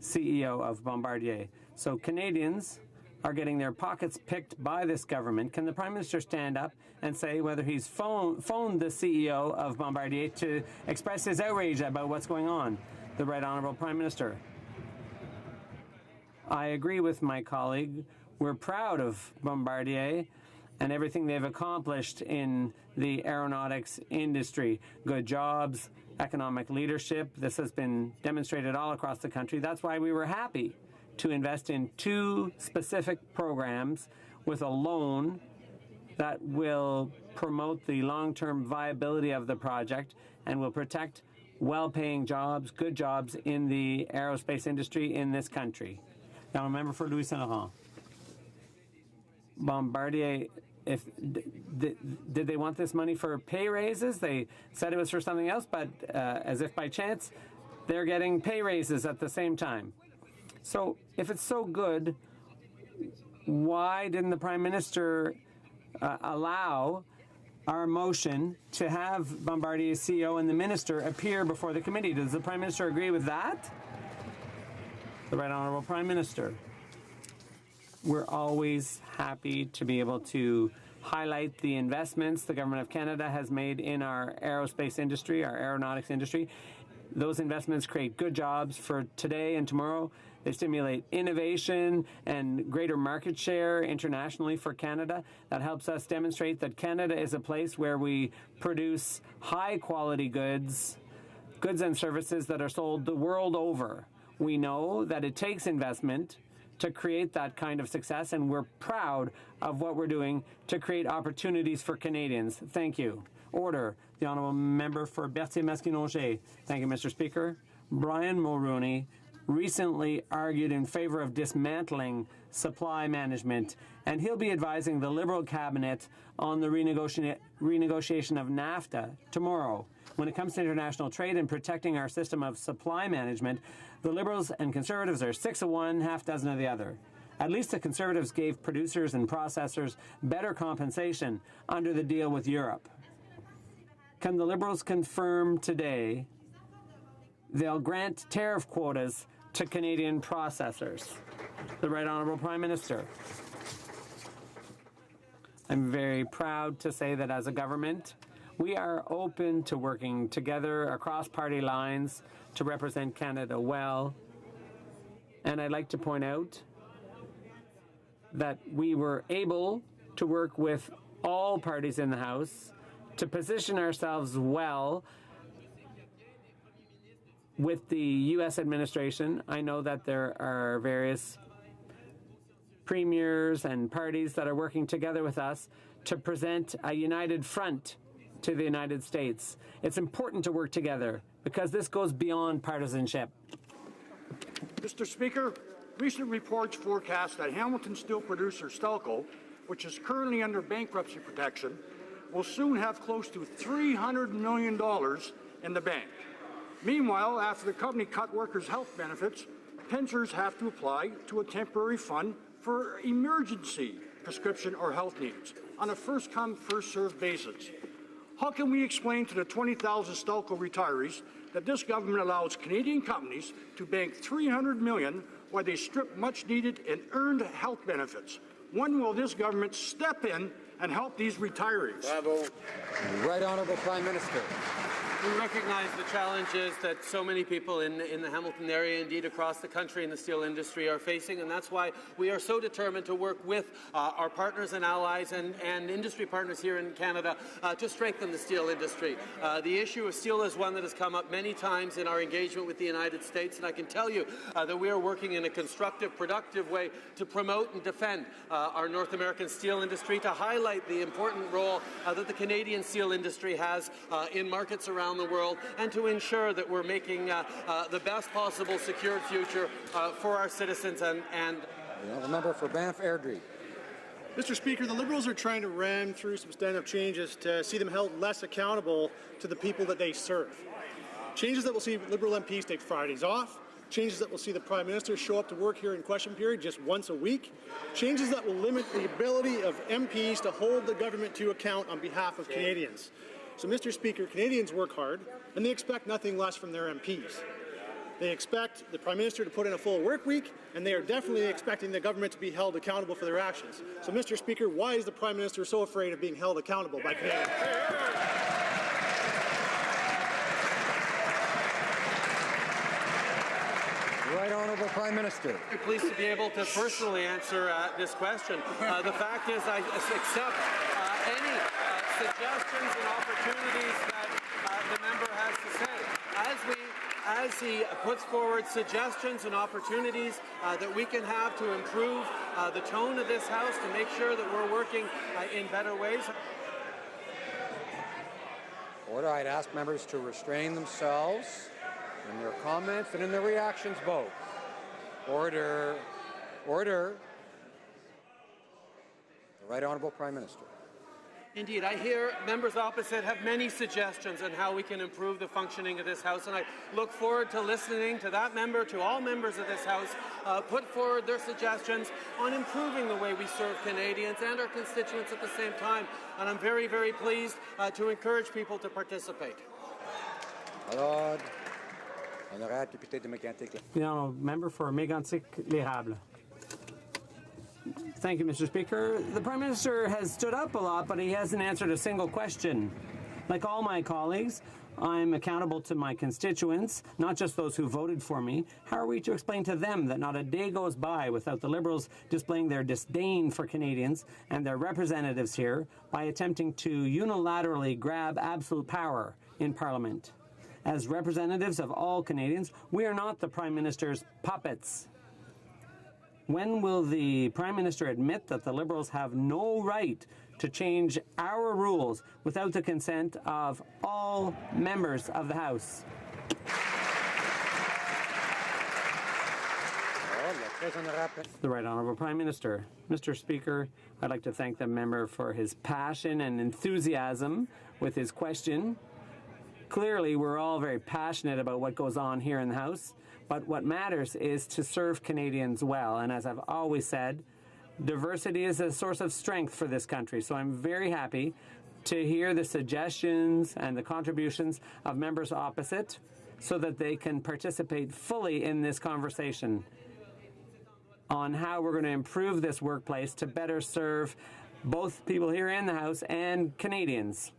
CEO of Bombardier. So Canadians are getting their pockets picked by this government. Can the Prime Minister stand up and say whether he's phoned the CEO of Bombardier to express his outrage about what's going on? The Right Honourable Prime Minister. I agree with my colleague. We're proud of Bombardier and everything they've accomplished in the aeronautics industry. Good jobs, economic leadership. This has been demonstrated all across the country. That's why we were happy to invest in 2 specific programs with a loan that will promote the long-term viability of the project and will protect well-paying jobs, good jobs in the aerospace industry in this country. Now, a member for Louis-Saint-Laurent. Bombardier, did they want this money for pay raises? They said it was for something else, but as if by chance, they're getting pay raises at the same time. So if it's so good, why didn't the Prime Minister allow our motion to have Bombardier's CEO and the Minister appear before the committee? Does the Prime Minister agree with that? The Right Honourable Prime Minister. We're always happy to be able to highlight the investments the Government of Canada has made in our aerospace industry, our aeronautics industry. Those investments create good jobs for today and tomorrow. They stimulate innovation and greater market share internationally for Canada. That helps us demonstrate that Canada is a place where we produce high-quality goods and services that are sold the world over. We know that it takes investment to create that kind of success, and we're proud of what we're doing to create opportunities for Canadians. Thank you. Order. The Honourable Member for Berthier-Masquinongé. Thank you, Mr. Speaker. Brian Mulroney recently argued in favor of dismantling supply management, and he'll be advising the Liberal cabinet on the renegotiation of NAFTA tomorrow. When it comes to international trade and protecting our system of supply management, the Liberals and Conservatives are 6 of one, half dozen of the other. At least the Conservatives gave producers and processors better compensation under the deal with Europe. Can the Liberals confirm today they'll grant tariff quotas to Canadian processors? The Right Honourable Prime Minister. I'm very proud to say that as a government, we are open to working together across party lines to represent Canada well. And I'd like to point out that we were able to work with all parties in the House to position ourselves well with the U.S. administration. I know that there are various premiers and parties that are working together with us to present a united front to the United States. It's important to work together because this goes beyond partisanship. Mr. Speaker, recent reports forecast that Hamilton steel producer Stelco, which is currently under bankruptcy protection, will soon have close to $300 million in the bank. Meanwhile, after the company cut workers' health benefits, pensioners have to apply to a temporary fund for emergency prescription or health needs on a first-come, first-served basis. How can we explain to the 20,000 Stelco retirees that this government allows Canadian companies to bank $300 million while they strip much-needed and earned health benefits? When will this government step in and help these retirees. Bravo. Right Honourable Prime Minister. We recognize the challenges that so many people in the Hamilton area, indeed across the country in the steel industry, are facing, and that's why we are so determined to work with our partners and allies and industry partners here in Canada to strengthen the steel industry. The issue of steel is one that has come up many times in our engagement with the United States, and I can tell you that we are working in a constructive, productive way to promote and defend our North American steel industry, to highlight the important role that the Canadian steel industry has in markets around the world, and to ensure that we're making the best possible secured future for our citizens and the member for Banff Airdrie. Mr. Speaker, the Liberals are trying to ram through substantive changes to see them held less accountable to the people that they serve. Changes that will see Liberal MPs take Fridays off, changes that will see the Prime Minister show up to work here in question period just once a week, changes that will limit the ability of MPs to hold the government to account on behalf of Canadians. So, Mr. Speaker, Canadians work hard, and they expect nothing less from their MPs. They expect the Prime Minister to put in a full work week, and they are definitely expecting the government to be held accountable for their actions. So, Mr. Speaker, why is the Prime Minister so afraid of being held accountable by Canadians? Right Honourable Prime Minister. I'm pleased to be able to personally answer this question. The fact is I accept any suggestions and opportunities that the member has to say. As he puts forward suggestions and opportunities that we can have to improve the tone of this House, to make sure that we're working in better ways. Order. I'd ask members to restrain themselves in their comments and in their reactions both. Order. Order. The Right Honourable Prime Minister. Indeed, I hear members opposite have many suggestions on how we can improve the functioning of this House, and I look forward to listening to that member, to all members of this House, put forward their suggestions on improving the way we serve Canadians and our constituents at the same time, and I'm very, very pleased to encourage people to participate. Alors, honorable député de Mégantic. Member for Mégantic-L'Érable. Thank you, Mr. Speaker. The Prime Minister has stood up a lot, but he hasn't answered a single question. Like all my colleagues, I'm accountable to my constituents, not just those who voted for me. How are we to explain to them that not a day goes by without the Liberals displaying their disdain for Canadians and their representatives here by attempting to unilaterally grab absolute power in Parliament? As representatives of all Canadians, we are not the Prime Minister's puppets. When will the Prime Minister admit that the Liberals have no right to change our rules without the consent of all members of the House? The Right Honourable Prime Minister. Mr. Speaker, I'd like to thank the member for his passion and enthusiasm with his question. Clearly, we're all very passionate about what goes on here in the House. But what matters is to serve Canadians well. And as I've always said, diversity is a source of strength for this country. So I'm very happy to hear the suggestions and the contributions of members opposite so that they can participate fully in this conversation on how we're going to improve this workplace to better serve both people here in the House and Canadians.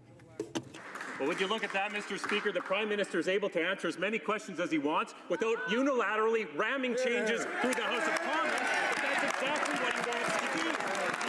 Well, would you look at that, Mr. Speaker? The Prime Minister is able to answer as many questions as he wants without unilaterally ramming changes through the House of Commons. That's exactly what he wants to do.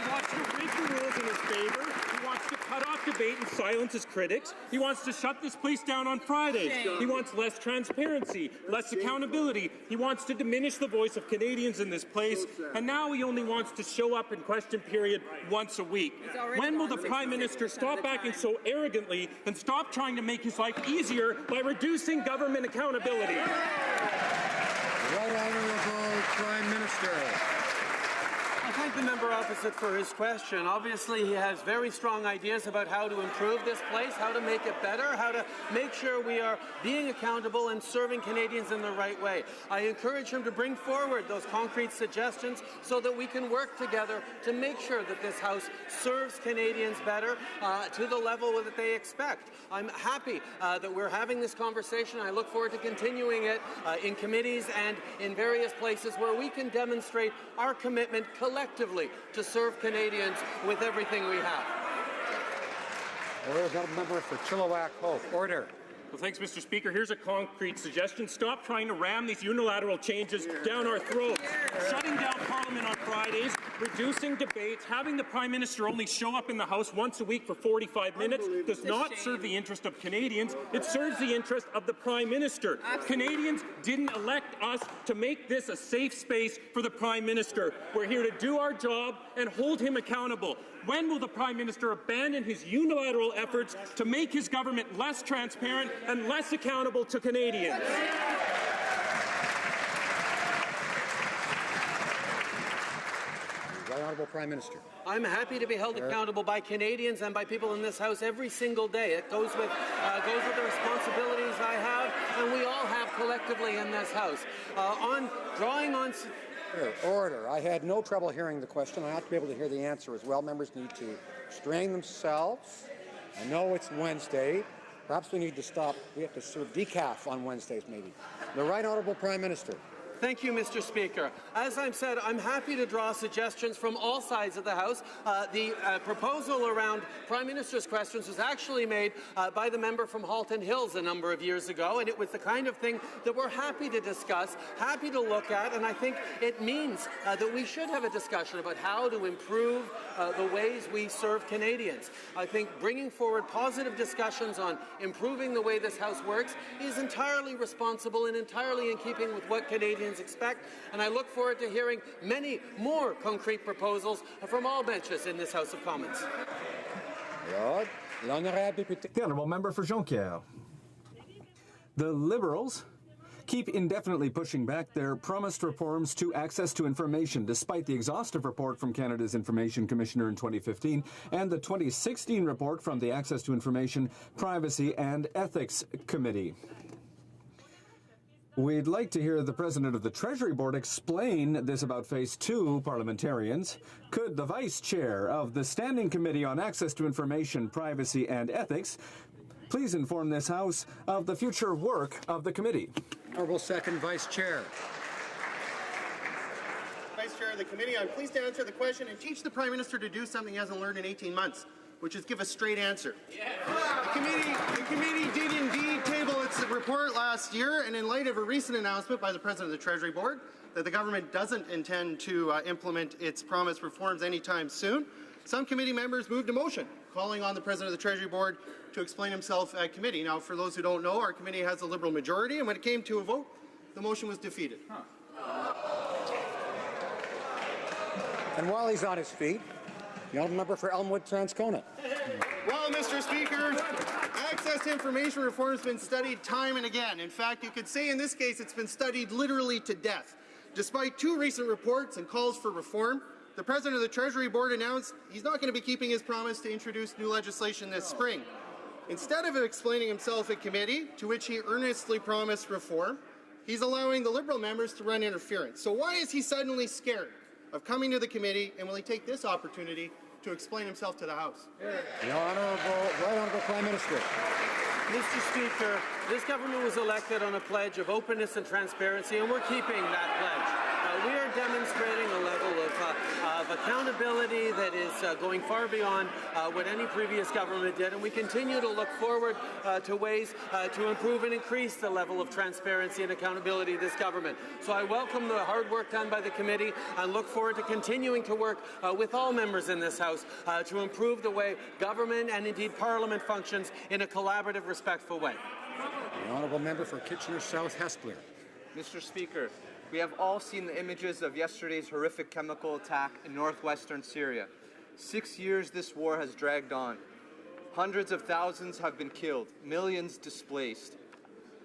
He wants to rig the rules in his favor. He wants to cut off debate and silence his critics. He wants to shut this place down on Fridays. He wants less transparency, less accountability. He wants to diminish the voice of Canadians in this place. And now he only wants to show up in question period once a week. When will the Prime Minister stop acting so arrogantly and stop trying to make his life easier by reducing government accountability? Right Honourable Prime Minister. I thank the member opposite for his question. Obviously, he has very strong ideas about how to improve this place, how to make it better, how to make sure we are being accountable and serving Canadians in the right way. I encourage him to bring forward those concrete suggestions so that we can work together to make sure that this House serves Canadians better to the level that they expect. I'm happy that we're having this conversation. I look forward to continuing it in committees and in various places where we can demonstrate our commitment collectively to serve Canadians with everything we have. Order. The member for Chilliwack HoC. Order. Well, thanks, Mr. Speaker. Here's a concrete suggestion. Stop trying to ram these unilateral changes down our throats. Shutting down Parliament on Fridays, reducing debates, having the Prime Minister only show up in the House once a week for 45 minutes does not serve the interest of Canadians. It serves the interest of the Prime Minister. Canadians didn't elect us to make this a safe space for the Prime Minister. We're here to do our job and hold him accountable. When will the Prime Minister abandon his unilateral efforts to make his government less transparent and less accountable to Canadians? Right Honourable Prime Minister. I'm happy to be held accountable by Canadians and by people in this House every single day. It goes with the responsibilities I have and we all have collectively in this House. Order. I had no trouble hearing the question. I have to be able to hear the answer as well. Members need to restrain themselves. I know it's Wednesday. Perhaps we need to stop. We have to serve decaf on Wednesdays, maybe. The Right Honourable Prime Minister. Thank you, Mr. Speaker. As I've said, I'm happy to draw suggestions from all sides of the House. The proposal around Prime Minister's questions was actually made by the member from Halton Hills a number of years ago, and it was the kind of thing that we're happy to discuss, happy to look at, and I think it means that we should have a discussion about how to improve the ways we serve Canadians. I think bringing forward positive discussions on improving the way this House works is entirely responsible and entirely in keeping with what Canadians expect, and I look forward to hearing many more concrete proposals from all benches in this House of Commons. The Honourable Member for Jonquière. The Liberals keep indefinitely pushing back their promised reforms to access to information, despite the exhaustive report from Canada's Information Commissioner in 2015 and the 2016 report from the Access to Information, Privacy and Ethics Committee. We'd like to hear the President of the Treasury Board explain this about Phase 2 parliamentarians. Could the Vice Chair of the Standing Committee on Access to Information, Privacy and Ethics please inform this House of the future work of the committee? Honourable Second Vice Chair. Vice Chair of the committee, I'm pleased to answer the question and teach the Prime Minister to do something he hasn't learned in 18 months, which is give a straight answer. The committee did indeed table its report last year, and in light of a recent announcement by the President of the Treasury Board that the government doesn't intend to implement its promised reforms anytime soon, some committee members moved a motion calling on the President of the Treasury Board to explain himself at committee. Now, for those who don't know, our committee has a Liberal majority, and when it came to a vote, the motion was defeated. And while he's on his feet, the Honourable Member for Elmwood Transcona. Well, Mr. Speaker, access to information reform has been studied time and again. In fact, you could say in this case it's been studied literally to death. Despite 2 recent reports and calls for reform, the President of the Treasury Board announced he's not going to be keeping his promise to introduce new legislation this spring. Instead of explaining himself at committee, to which he earnestly promised reform, he's allowing the Liberal members to run interference. So why is he suddenly scared of coming to the committee, and will he take this opportunity to explain himself to the House? The Right Honourable Prime Minister. Mr. Speaker, this government was elected on a pledge of openness and transparency, and we're keeping that pledge. We are demonstrating a level of accountability that is going far beyond what any previous government did, and we continue to look forward to ways to improve and increase the level of transparency and accountability of this government. So I welcome the hard work done by the committee and look forward to continuing to work with all members in this House to improve the way government and indeed Parliament functions in a collaborative, respectful way. The Honourable Member for Kitchener South Hespeler. Mr. Speaker, we have all seen the images of yesterday's horrific chemical attack in northwestern Syria. 6 years this war has dragged on. Hundreds of thousands have been killed, millions displaced.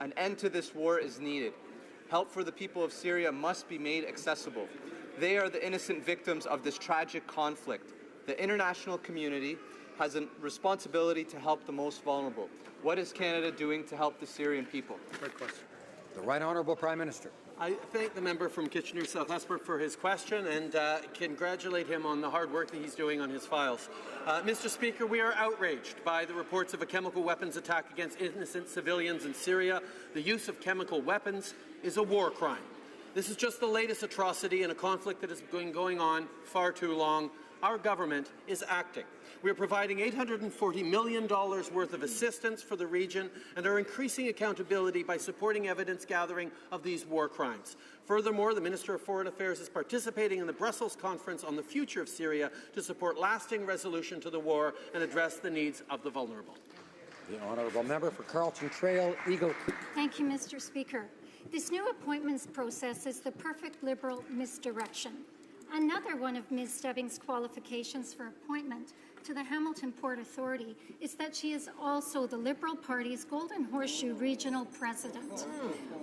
An end to this war is needed. Help for the people of Syria must be made accessible. They are the innocent victims of this tragic conflict. The international community has a responsibility to help the most vulnerable. What is Canada doing to help the Syrian people? Great question. The Right Honourable Prime Minister. I thank the member from Kitchener South Hespeler for his question and congratulate him on the hard work that he's doing on his files. Mr. Speaker, we are outraged by the reports of a chemical weapons attack against innocent civilians in Syria. The use of chemical weapons is a war crime. This is just the latest atrocity in a conflict that has been going on far too long. our government is acting. We are providing $840 million worth of assistance for the region and are increasing accountability by supporting evidence gathering of these war crimes. Furthermore, the Minister of Foreign Affairs is participating in the Brussels Conference on the future of Syria to support lasting resolution to the war and address the needs of the vulnerable. The honourable member for Carlton Trail, Eagle Creek. Thank you, Mr. Speaker. This new appointments process is the perfect Liberal misdirection. Another one of Ms. Stebbings' qualifications for appointment to the Hamilton Port Authority is that she is also the Liberal Party's Golden Horseshoe Regional President.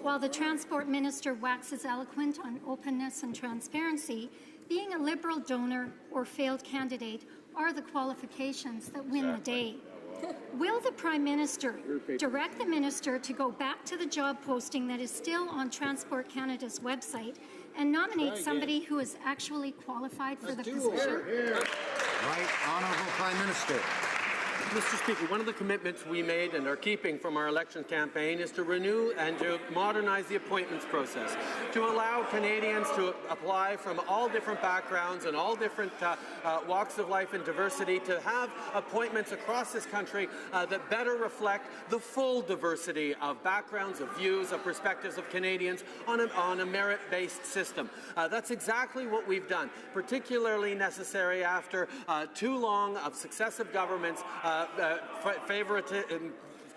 While the Transport Minister waxes eloquent on openness and transparency, being a Liberal donor or failed candidate are the qualifications that win the day. Will the Prime Minister direct the Minister to go back to the job posting that is still on Transport Canada's website and nominate somebody who is actually qualified for the position? Right Honourable Prime Minister. Mr. Speaker, one of the commitments we made and are keeping from our election campaign is to renew and to modernize the appointments process, to allow Canadians to apply from all different backgrounds and all different walks of life and diversity, to have appointments across this country that better reflect the full diversity of backgrounds, of views, of perspectives of Canadians on a merit-based system. That's exactly what we've done, particularly necessary after too long of successive governments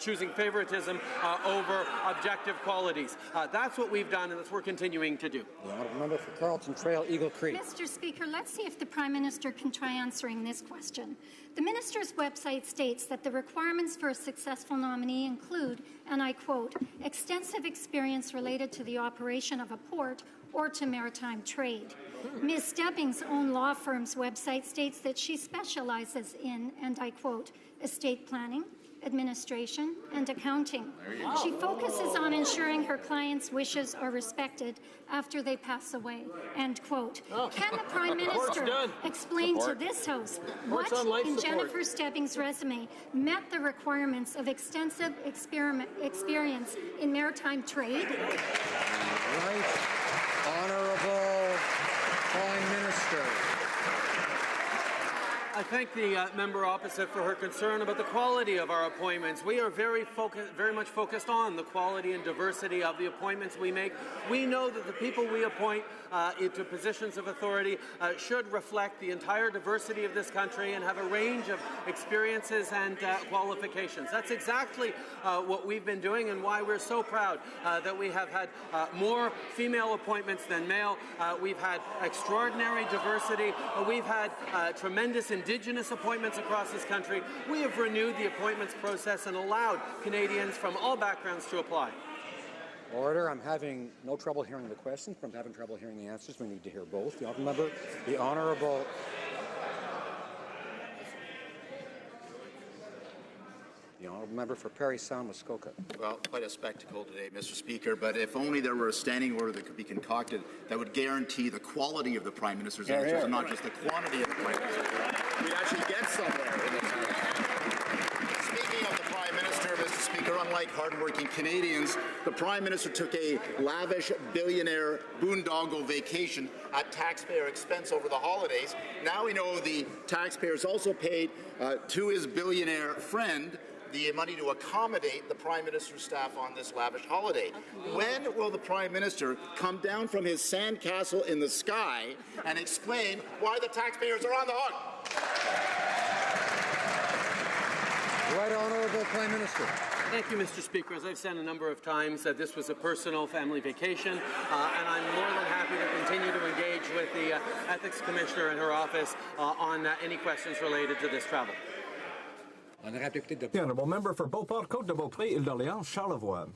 choosing favoritism over objective qualities. That's what we've done, and that's what we're continuing to do. The honourable member for Carlton Trail, Eagle Creek. Mr. Speaker, let's see if the Prime Minister can try answering this question. The Minister's website states that the requirements for a successful nominee include, and I quote, extensive experience related to the operation of a port or to maritime trade. Ms. Stebbings' own law firm's website states that she specializes in, and I quote, estate planning, administration, and accounting. She focuses on ensuring her clients' wishes are respected after they pass away, end quote. Can the Prime Minister explain to this House what in Jennifer Stebbings' resume met the requirements of extensive experience in maritime trade? Right Honourable Prime Minister. I thank the member opposite for her concern about the quality of our appointments. We are very much focused on the quality and diversity of the appointments we make. We know that the people we appoint into positions of authority should reflect the entire diversity of this country and have a range of experiences and qualifications. That's exactly what we've been doing, and why we're so proud that we have had more female appointments than male. We've had extraordinary diversity. We've had tremendous Indigenous appointments across this country. We have renewed the appointments process and allowed Canadians from all backgrounds to apply. Order. I'm having no trouble hearing the questions, but I'm having trouble hearing the answers. We need to hear both. The honourable member, the honourable member for Parry Sound, Muskoka. Well, quite a spectacle today, Mr. Speaker, but if only there were a standing order that could be concocted that would guarantee the quality of the Prime Minister's answers and not just the quantity of the Prime Minister's answers. We'd actually get somewhere in this House. Speaking of the Prime Minister, Mr. Speaker, unlike hardworking Canadians, the Prime Minister took a lavish billionaire boondoggle vacation at taxpayer expense over the holidays. Now we know the taxpayers also paid to his billionaire friend the money to accommodate the Prime Minister's staff on this lavish holiday. When will the Prime Minister come down from his sandcastle in the sky and explain why the taxpayers are on the hook? Right Honourable Prime Minister. Thank you, Mr. Speaker. As I've said a number of times, this was a personal family vacation, and I'm more than happy to continue to engage with the Ethics Commissioner and her office on any questions related to this travel. The honourable member for Beauport, Côte-de-Beaupré, Île-d'Orléans, Charlevoix.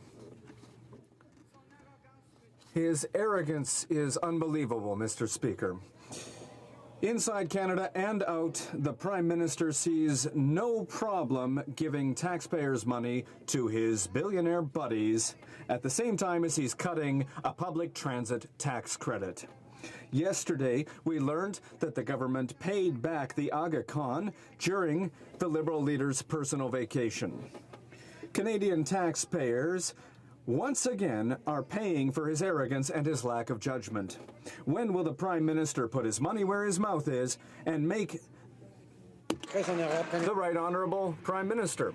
His arrogance is unbelievable, Mr. Speaker. Inside Canada and out, the Prime Minister sees no problem giving taxpayers' money to his billionaire buddies at the same time as he's cutting a public transit tax credit. Yesterday, we learned that the government paid back the Aga Khan during the Liberal leader's personal vacation. Canadian taxpayers once again are paying for his arrogance and his lack of judgment. When will the Prime Minister put his money where his mouth is and make the Right Honourable Prime Minister?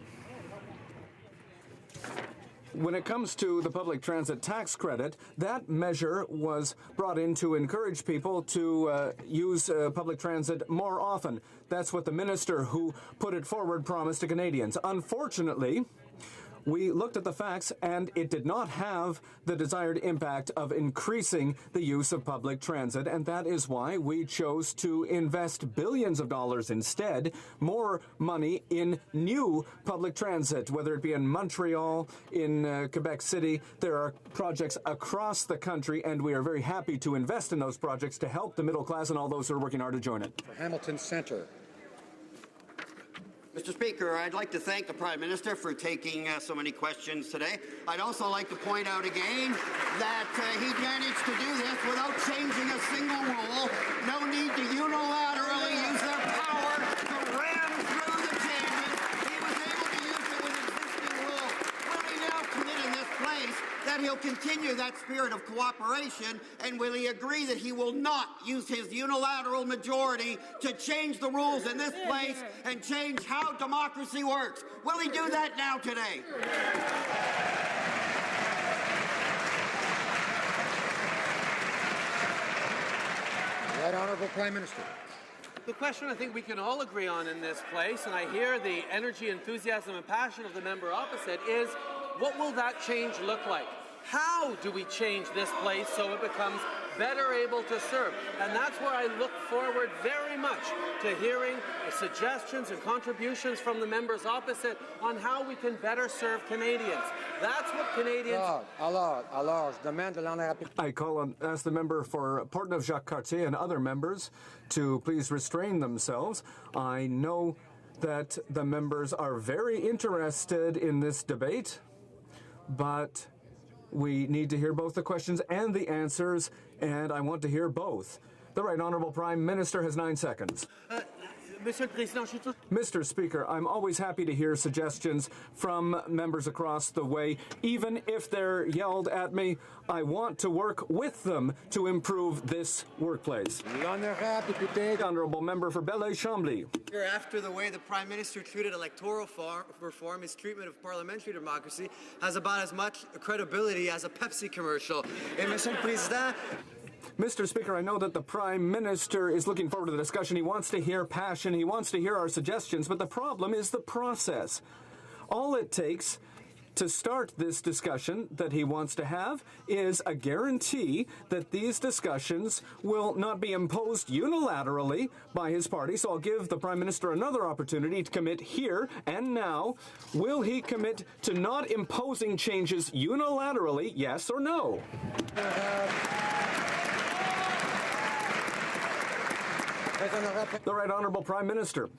When it comes to the public transit tax credit, that measure was brought in to encourage people to use public transit more often. That's what the minister who put it forward promised to Canadians. Unfortunately, we looked at the facts, and it did not have the desired impact of increasing the use of public transit, and that is why we chose to invest billions of dollars instead, more money in new public transit, whether it be in Montreal, in Quebec City. There are projects across the country, and we are very happy to invest in those projects to help the middle class and all those who are working hard to join it. For Hamilton Centre. Mr. Speaker, I'd like to thank the Prime Minister for taking so many questions today. I'd also like to point out again that he managed to do this without changing a single rule. No need to unilaterally use their power to ram through the changes. He was able to use it with existing rules. Will he now commit in this place that he'll continue that spirit of cooperation, and will he agree that he will not use his unilateral majority to change the rules in this place and change how democracy works? Will he do that now today? Right Honourable Prime Minister. The question I think we can all agree on in this place, and I hear the energy, enthusiasm, and passion of the member opposite, is what will that change look like? How do we change this place so it becomes better able to serve? And that's where I look forward very much to hearing suggestions and contributions from the members opposite on how we can better serve Canadians. That's what Canadians... I ask the member for Portneuf-Jacques-Cartier and other members to please restrain themselves. I know that the members are very interested in this debate, but we need to hear both the questions and the answers, and I want to hear both. The Right Honourable Prime Minister has 9 seconds. Mr. Speaker, I'm always happy to hear suggestions from members across the way. Even if they're yelled at me, I want to work with them to improve this workplace. Honourable Member for Belleuil-Chambly. After the way the Prime Minister treated electoral reform, his treatment of parliamentary democracy has about as much credibility as a Pepsi commercial. Et Monsieur le Président, Mr. Speaker, I know that the Prime Minister is looking forward to the discussion. He wants to hear passion. He wants to hear our suggestions. But the problem is the process. All it takes to start this discussion that he wants to have is a guarantee that these discussions will not be imposed unilaterally by his party. So I'll give the Prime Minister another opportunity to commit here and now. Will he commit to not imposing changes unilaterally, yes or no? The Right Honourable Prime Minister.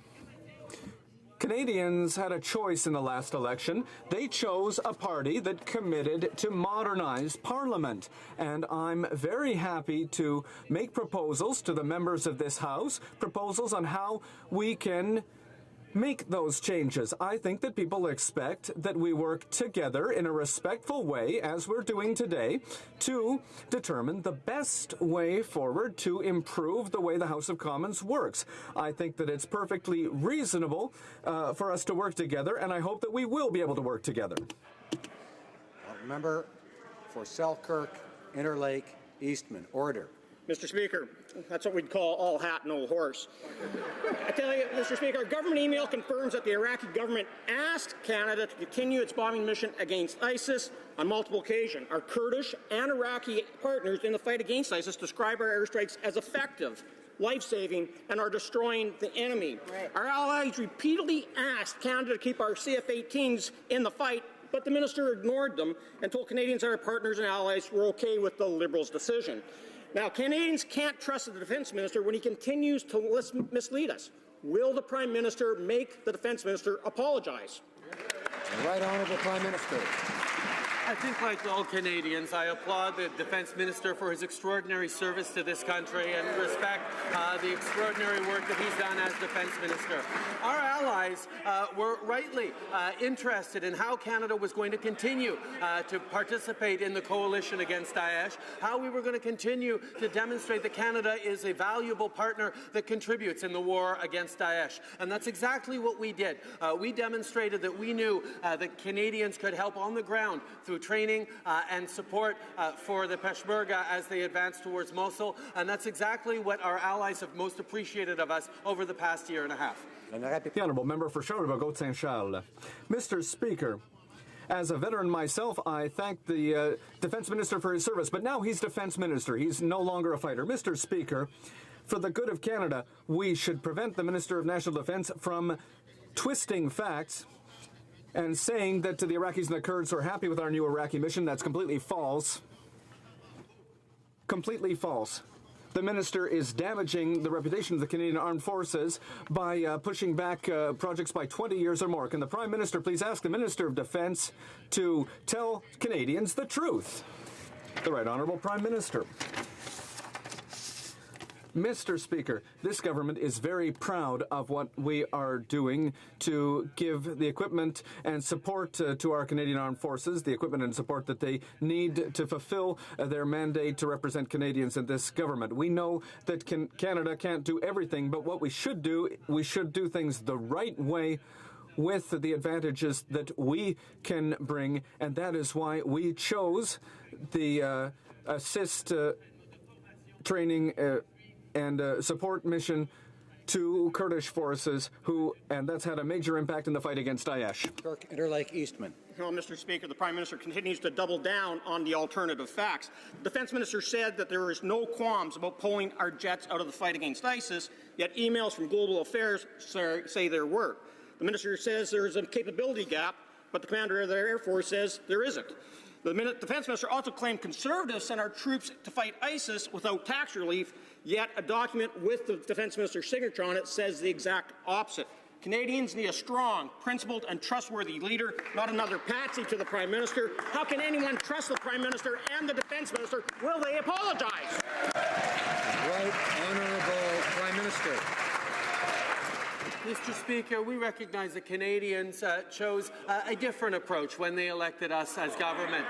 Canadians had a choice in the last election. They chose a party that committed to modernize Parliament. And I'm very happy to make proposals to the members of this House, proposals on how we can make those changes. I think that people expect that we work together in a respectful way, as we're doing today, to determine the best way forward to improve the way the House of Commons works. I think that it's perfectly reasonable for us to work together, and I hope that we will be able to work together. Member for Selkirk, Interlake, Eastman. Order. Mr. Speaker, that's what we'd call all hat, no horse. I tell you, Mr. Speaker, government email confirms that the Iraqi government asked Canada to continue its bombing mission against ISIS on multiple occasions. Our Kurdish and Iraqi partners in the fight against ISIS describe our airstrikes as effective, life-saving, and are destroying the enemy. Right. Our allies repeatedly asked Canada to keep our CF-18s in the fight, but the minister ignored them and told Canadians our partners and allies were okay with the Liberals' decision. Now, Canadians can't trust the Defence Minister when he continues to mislead us. Will the Prime Minister make the Defence Minister apologize? The Right Honourable Prime Minister. I think, like all Canadians, I applaud the Defence Minister for his extraordinary service to this country and respect the extraordinary work that he's done as Defence Minister. Our allies were rightly interested in how Canada was going to continue to participate in the coalition against Daesh, how we were going to continue to demonstrate that Canada is a valuable partner that contributes in the war against Daesh. And that's exactly what we did. We demonstrated that we knew that Canadians could help on the ground through training and support for the Peshmerga as they advance towards Mosul, and that's exactly what our allies have most appreciated of us over the past year and a half. The Honourable Member for Charlevoix-Saint-Charles. Mr. Speaker, as a veteran myself, I thank the Defence Minister for his service, but now he's Defence Minister. He's no longer a fighter. Mr. Speaker, for the good of Canada, we should prevent the Minister of National Defence from twisting facts and saying that the Iraqis and the Kurds are happy with our new Iraqi mission. That's completely false. Completely false. The minister is damaging the reputation of the Canadian Armed Forces by pushing back projects by 20 years or more. Can the Prime Minister please ask the Minister of Defence to tell Canadians the truth? The Right Honourable Prime Minister. Mr. Speaker, this government is very proud of what we are doing to give the equipment and support to our Canadian Armed Forces, the equipment and support that they need to fulfill their mandate to represent Canadians in this government. We know that Canada can't do everything, but what we should do things the right way with the advantages that we can bring, and that is why we chose the assist training and support mission to Kurdish forces, and that's had a major impact in the fight against Daesh. Interlake Eastman. Well, Mr. Speaker, the Prime Minister continues to double down on the alternative facts. The Defence Minister said that there is no qualms about pulling our jets out of the fight against ISIS, yet emails from Global Affairs say there were. The Minister says there is a capability gap, but the Commander of the Air Force says there isn't. The Defence Minister also claimed Conservatives sent our troops to fight ISIS without tax relief, yet a document with the Defence Minister's signature on it says the exact opposite. Canadians need a strong, principled and trustworthy leader, not another patsy to the Prime Minister. How can anyone trust the Prime Minister and the Defence Minister? Will they apologize? Right Honourable Prime Minister. Mr. Speaker, we recognize that Canadians chose a different approach when they elected us as government.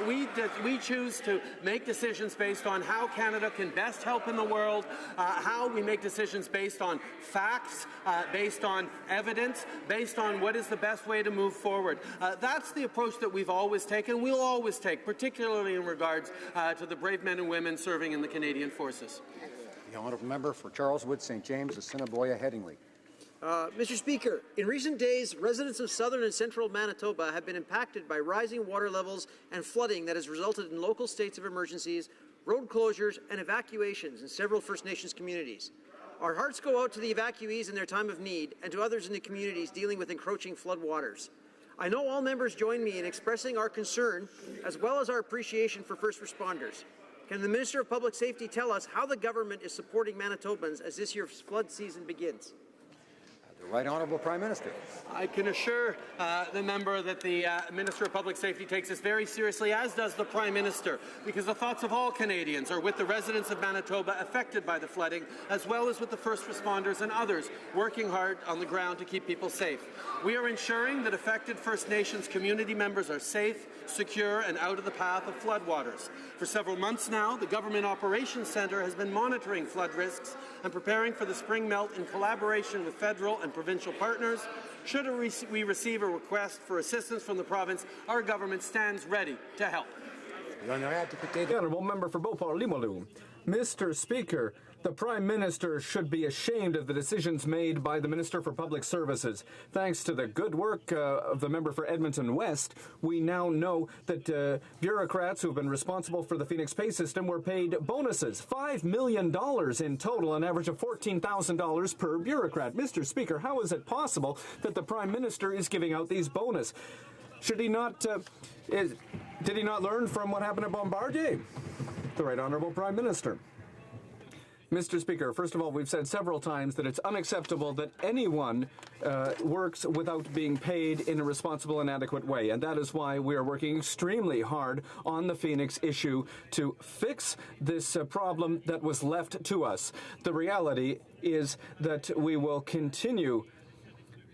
We choose to make decisions based on how Canada can best help in the world, how we make decisions based on facts, based on evidence, based on what is the best way to move forward. That's the approach that we've always taken, we'll always take, particularly in regards to the brave men and women serving in the Canadian Forces. The Honourable Member for Charleswood, St. James, Assiniboia, Headingley. Mr. Speaker, in recent days, residents of southern and central Manitoba have been impacted by rising water levels and flooding that has resulted in local states of emergencies, road closures, and evacuations in several First Nations communities. Our hearts go out to the evacuees in their time of need and to others in the communities dealing with encroaching flood waters. I know all members join me in expressing our concern as well as our appreciation for first responders. Can the Minister of Public Safety tell us how the government is supporting Manitobans as this year's flood season begins? The Right Honourable Prime Minister. I can assure the member that the Minister of Public Safety takes this very seriously, as does the Prime Minister, because the thoughts of all Canadians are with the residents of Manitoba affected by the flooding, as well as with the first responders and others working hard on the ground to keep people safe. We are ensuring that affected First Nations community members are safe, secure, and out of the path of floodwaters. For several months now, the Government Operations Centre has been monitoring flood risks and preparing for the spring melt in collaboration with federal and provincial partners. Should we receive a request for assistance from the province, our government stands ready to help. The Honourable Member for Beauport-Limoilou. Mr. Speaker, the Prime Minister should be ashamed of the decisions made by the Minister for Public Services. Thanks to the good work of the member for Edmonton West, we now know that bureaucrats who have been responsible for the Phoenix pay system were paid bonuses, $5 million in total, an average of $14,000 per bureaucrat. Mr. Speaker, how is it possible that the Prime Minister is giving out these bonuses? Should he not, did he not learn from what happened at Bombardier? The Right Honourable Prime Minister. Mr. Speaker, first of all, we've said several times that it's unacceptable that anyone works without being paid in a responsible and adequate way, and that is why we are working extremely hard on the Phoenix issue to fix this problem that was left to us. The reality is that we will continue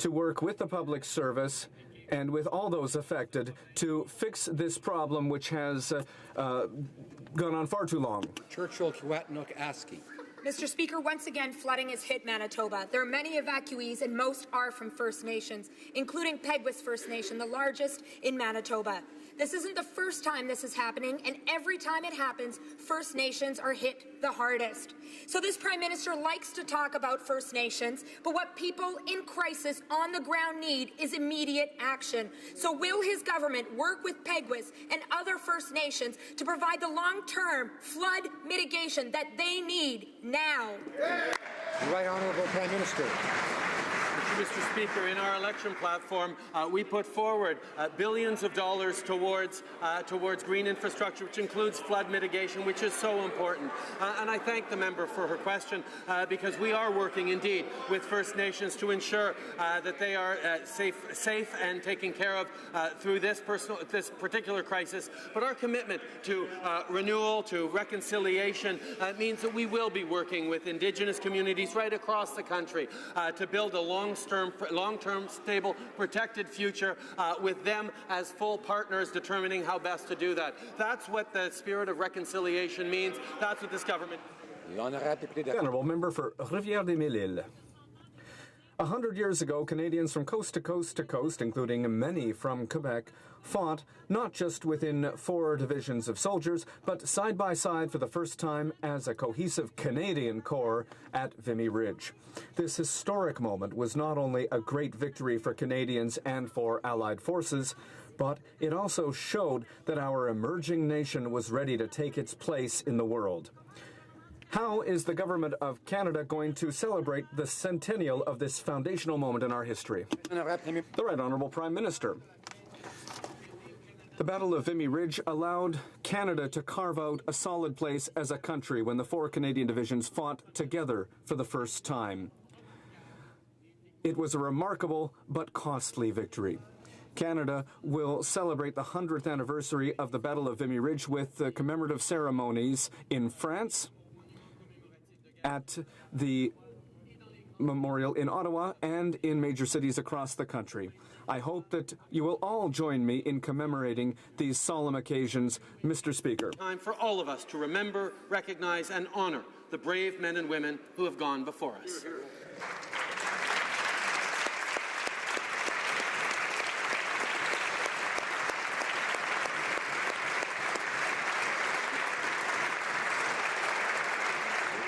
to work with the public service and with all those affected to fix this problem which has gone on far too long. Churchill Kiwetinook Askey. Mr. Speaker, once again, flooding has hit Manitoba. There are many evacuees, and most are from First Nations, including Peguis First Nation, the largest in Manitoba. This isn't the first time this is happening, and every time it happens, First Nations are hit the hardest. So this Prime Minister likes to talk about First Nations, but what people in crisis on the ground need is immediate action. So will his government work with Peguis and other First Nations to provide the long-term flood mitigation that they need now? Right Honourable Prime Minister. Mr. Speaker, in our election platform, we put forward billions of dollars towards green infrastructure, which includes flood mitigation, which is so important. And I thank the member for her question, because we are working indeed with First Nations to ensure that they are safe and taken care of through this particular crisis. But our commitment to renewal, to reconciliation, means that we will be working with Indigenous communities right across the country to build a long-term, stable, protected future with them as full partners determining how best to do that. That's what the spirit of reconciliation means. That's what this government... The Honourable Member for Rivière-des-Mille-Îles. 100 years ago, Canadians from coast to coast to coast, including many from Quebec, fought not just within 4 divisions of soldiers, but side by side for the first time as a cohesive Canadian Corps at Vimy Ridge. This historic moment was not only a great victory for Canadians and for Allied forces, but it also showed that our emerging nation was ready to take its place in the world. How is the Government of Canada going to celebrate the centennial of this foundational moment in our history? The Right Honourable Prime Minister. The Battle of Vimy Ridge allowed Canada to carve out a solid place as a country when the 4 Canadian divisions fought together for the first time. It was a remarkable but costly victory. Canada will celebrate the 100th anniversary of the Battle of Vimy Ridge with commemorative ceremonies in France, at the memorial in Ottawa, and in major cities across the country. I hope that you will all join me in commemorating these solemn occasions, Mr. Speaker. Time for all of us to remember, recognize, and honour the brave men and women who have gone before us.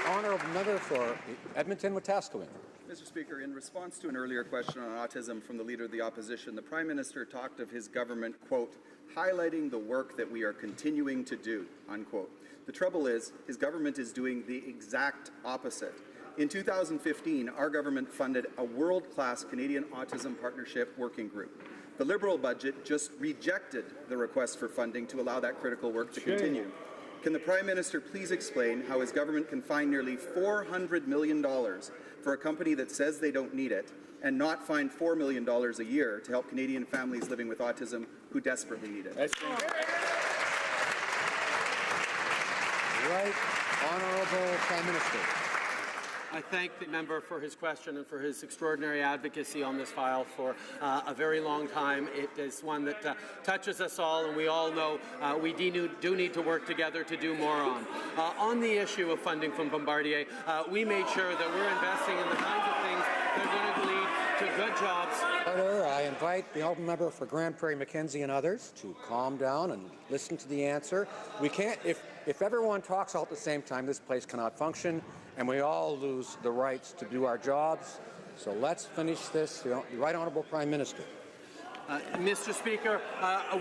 Honourable Member for Edmonton-Wetaskiwin. Mr. Speaker, in response to an earlier question on autism from the Leader of the Opposition, the Prime Minister talked of his government, quote, highlighting the work that we are continuing to do, unquote. The trouble is, his government is doing the exact opposite. In 2015, our government funded a world-class Canadian Autism Partnership Working Group. The Liberal budget just rejected the request for funding to allow that critical work to continue. Can the Prime Minister please explain how his government can find nearly $400 million for a company that says they don't need it, and not find $4 million a year to help Canadian families living with autism who desperately need it? Right Honourable Prime Minister. I thank the member for his question and for his extraordinary advocacy on this file for a very long time. It is one that touches us all, and we all know we do need to work together to do more on. On the issue of funding from Bombardier, we made sure that we're investing in the kinds of things that are going to lead to good jobs. Order. I invite the honourable member for Grand Prairie Mackenzie and others to calm down and listen to the answer. We can't, if everyone talks all at the same time, this place cannot function, and we all lose the rights to do our jobs. So let's finish this. The Right Honourable Prime Minister. Mr. Speaker,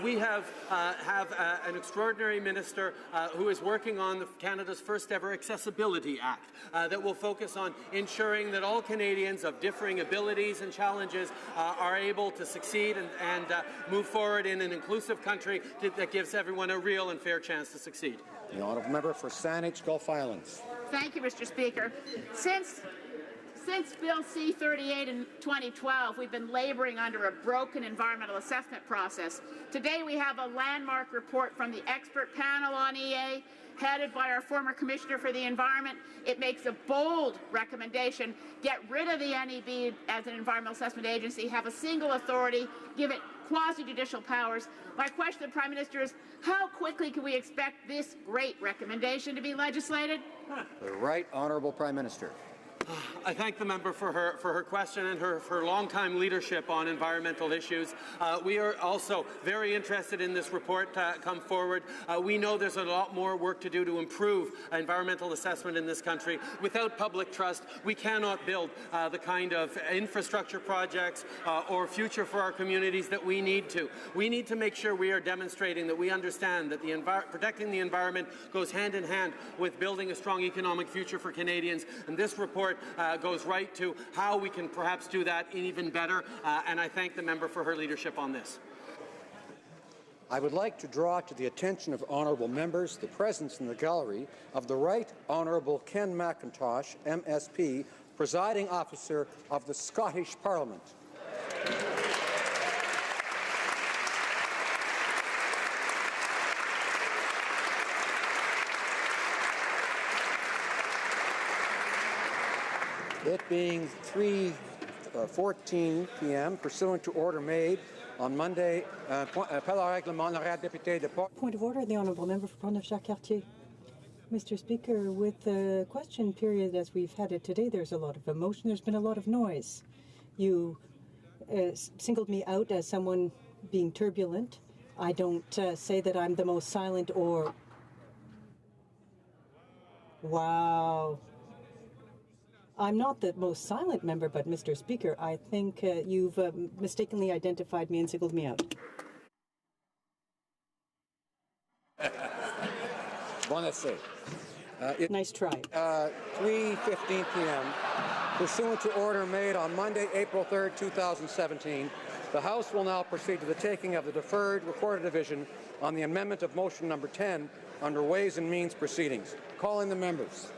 we have an extraordinary minister who is working on Canada's first ever Accessibility Act that will focus on ensuring that all Canadians of differing abilities and challenges are able to succeed and move forward in an inclusive country that gives everyone a real and fair chance to succeed. The honourable member for Saanich Gulf Islands. Thank you, Mr. Speaker. Since Since Bill C-38 in 2012, we've been laboring under a broken environmental assessment process. Today we have a landmark report from the expert panel on EA, headed by our former Commissioner for the Environment. It makes a bold recommendation: get rid of the NEB as an environmental assessment agency, have a single authority, give it quasi-judicial powers. My question to the Prime Minister is, how quickly can we expect this great recommendation to be legislated? The Right Honourable Prime Minister. I thank the member for her question and her long-time leadership on environmental issues. We are also very interested in this report come forward. We know there's a lot more work to do to improve environmental assessment in this country. Without public trust, we cannot build the kind of infrastructure projects or future for our communities that we need to. We need to make sure we are demonstrating that we understand that protecting the environment goes hand in hand with building a strong economic future for Canadians. And this report goes right to how we can perhaps do that even better, and I thank the member for her leadership on this. I would like to draw to the attention of honourable members the presence in the gallery of the Right Honourable Ken McIntosh, MSP, presiding officer of the Scottish Parliament. It being 3:14 p.m., pursuant to order made on Monday, Point of order, the Honourable Member for Pont-Neuf-Jacques-Cartier. Mr. Speaker, with the question period as we've had it today, there's a lot of emotion, there's been a lot of noise. You singled me out as someone being turbulent. I don't say that I'm the most silent or... Wow. I'm not the most silent member, but Mr. Speaker, I think you've mistakenly identified me and singled me out. Bon essai. Nice try. 3:15 p.m. Pursuant to order made on Monday, April 3rd, 2017, the House will now proceed to the taking of the deferred recorded division on the amendment of motion number 10 under Ways and Means proceedings. Calling the members.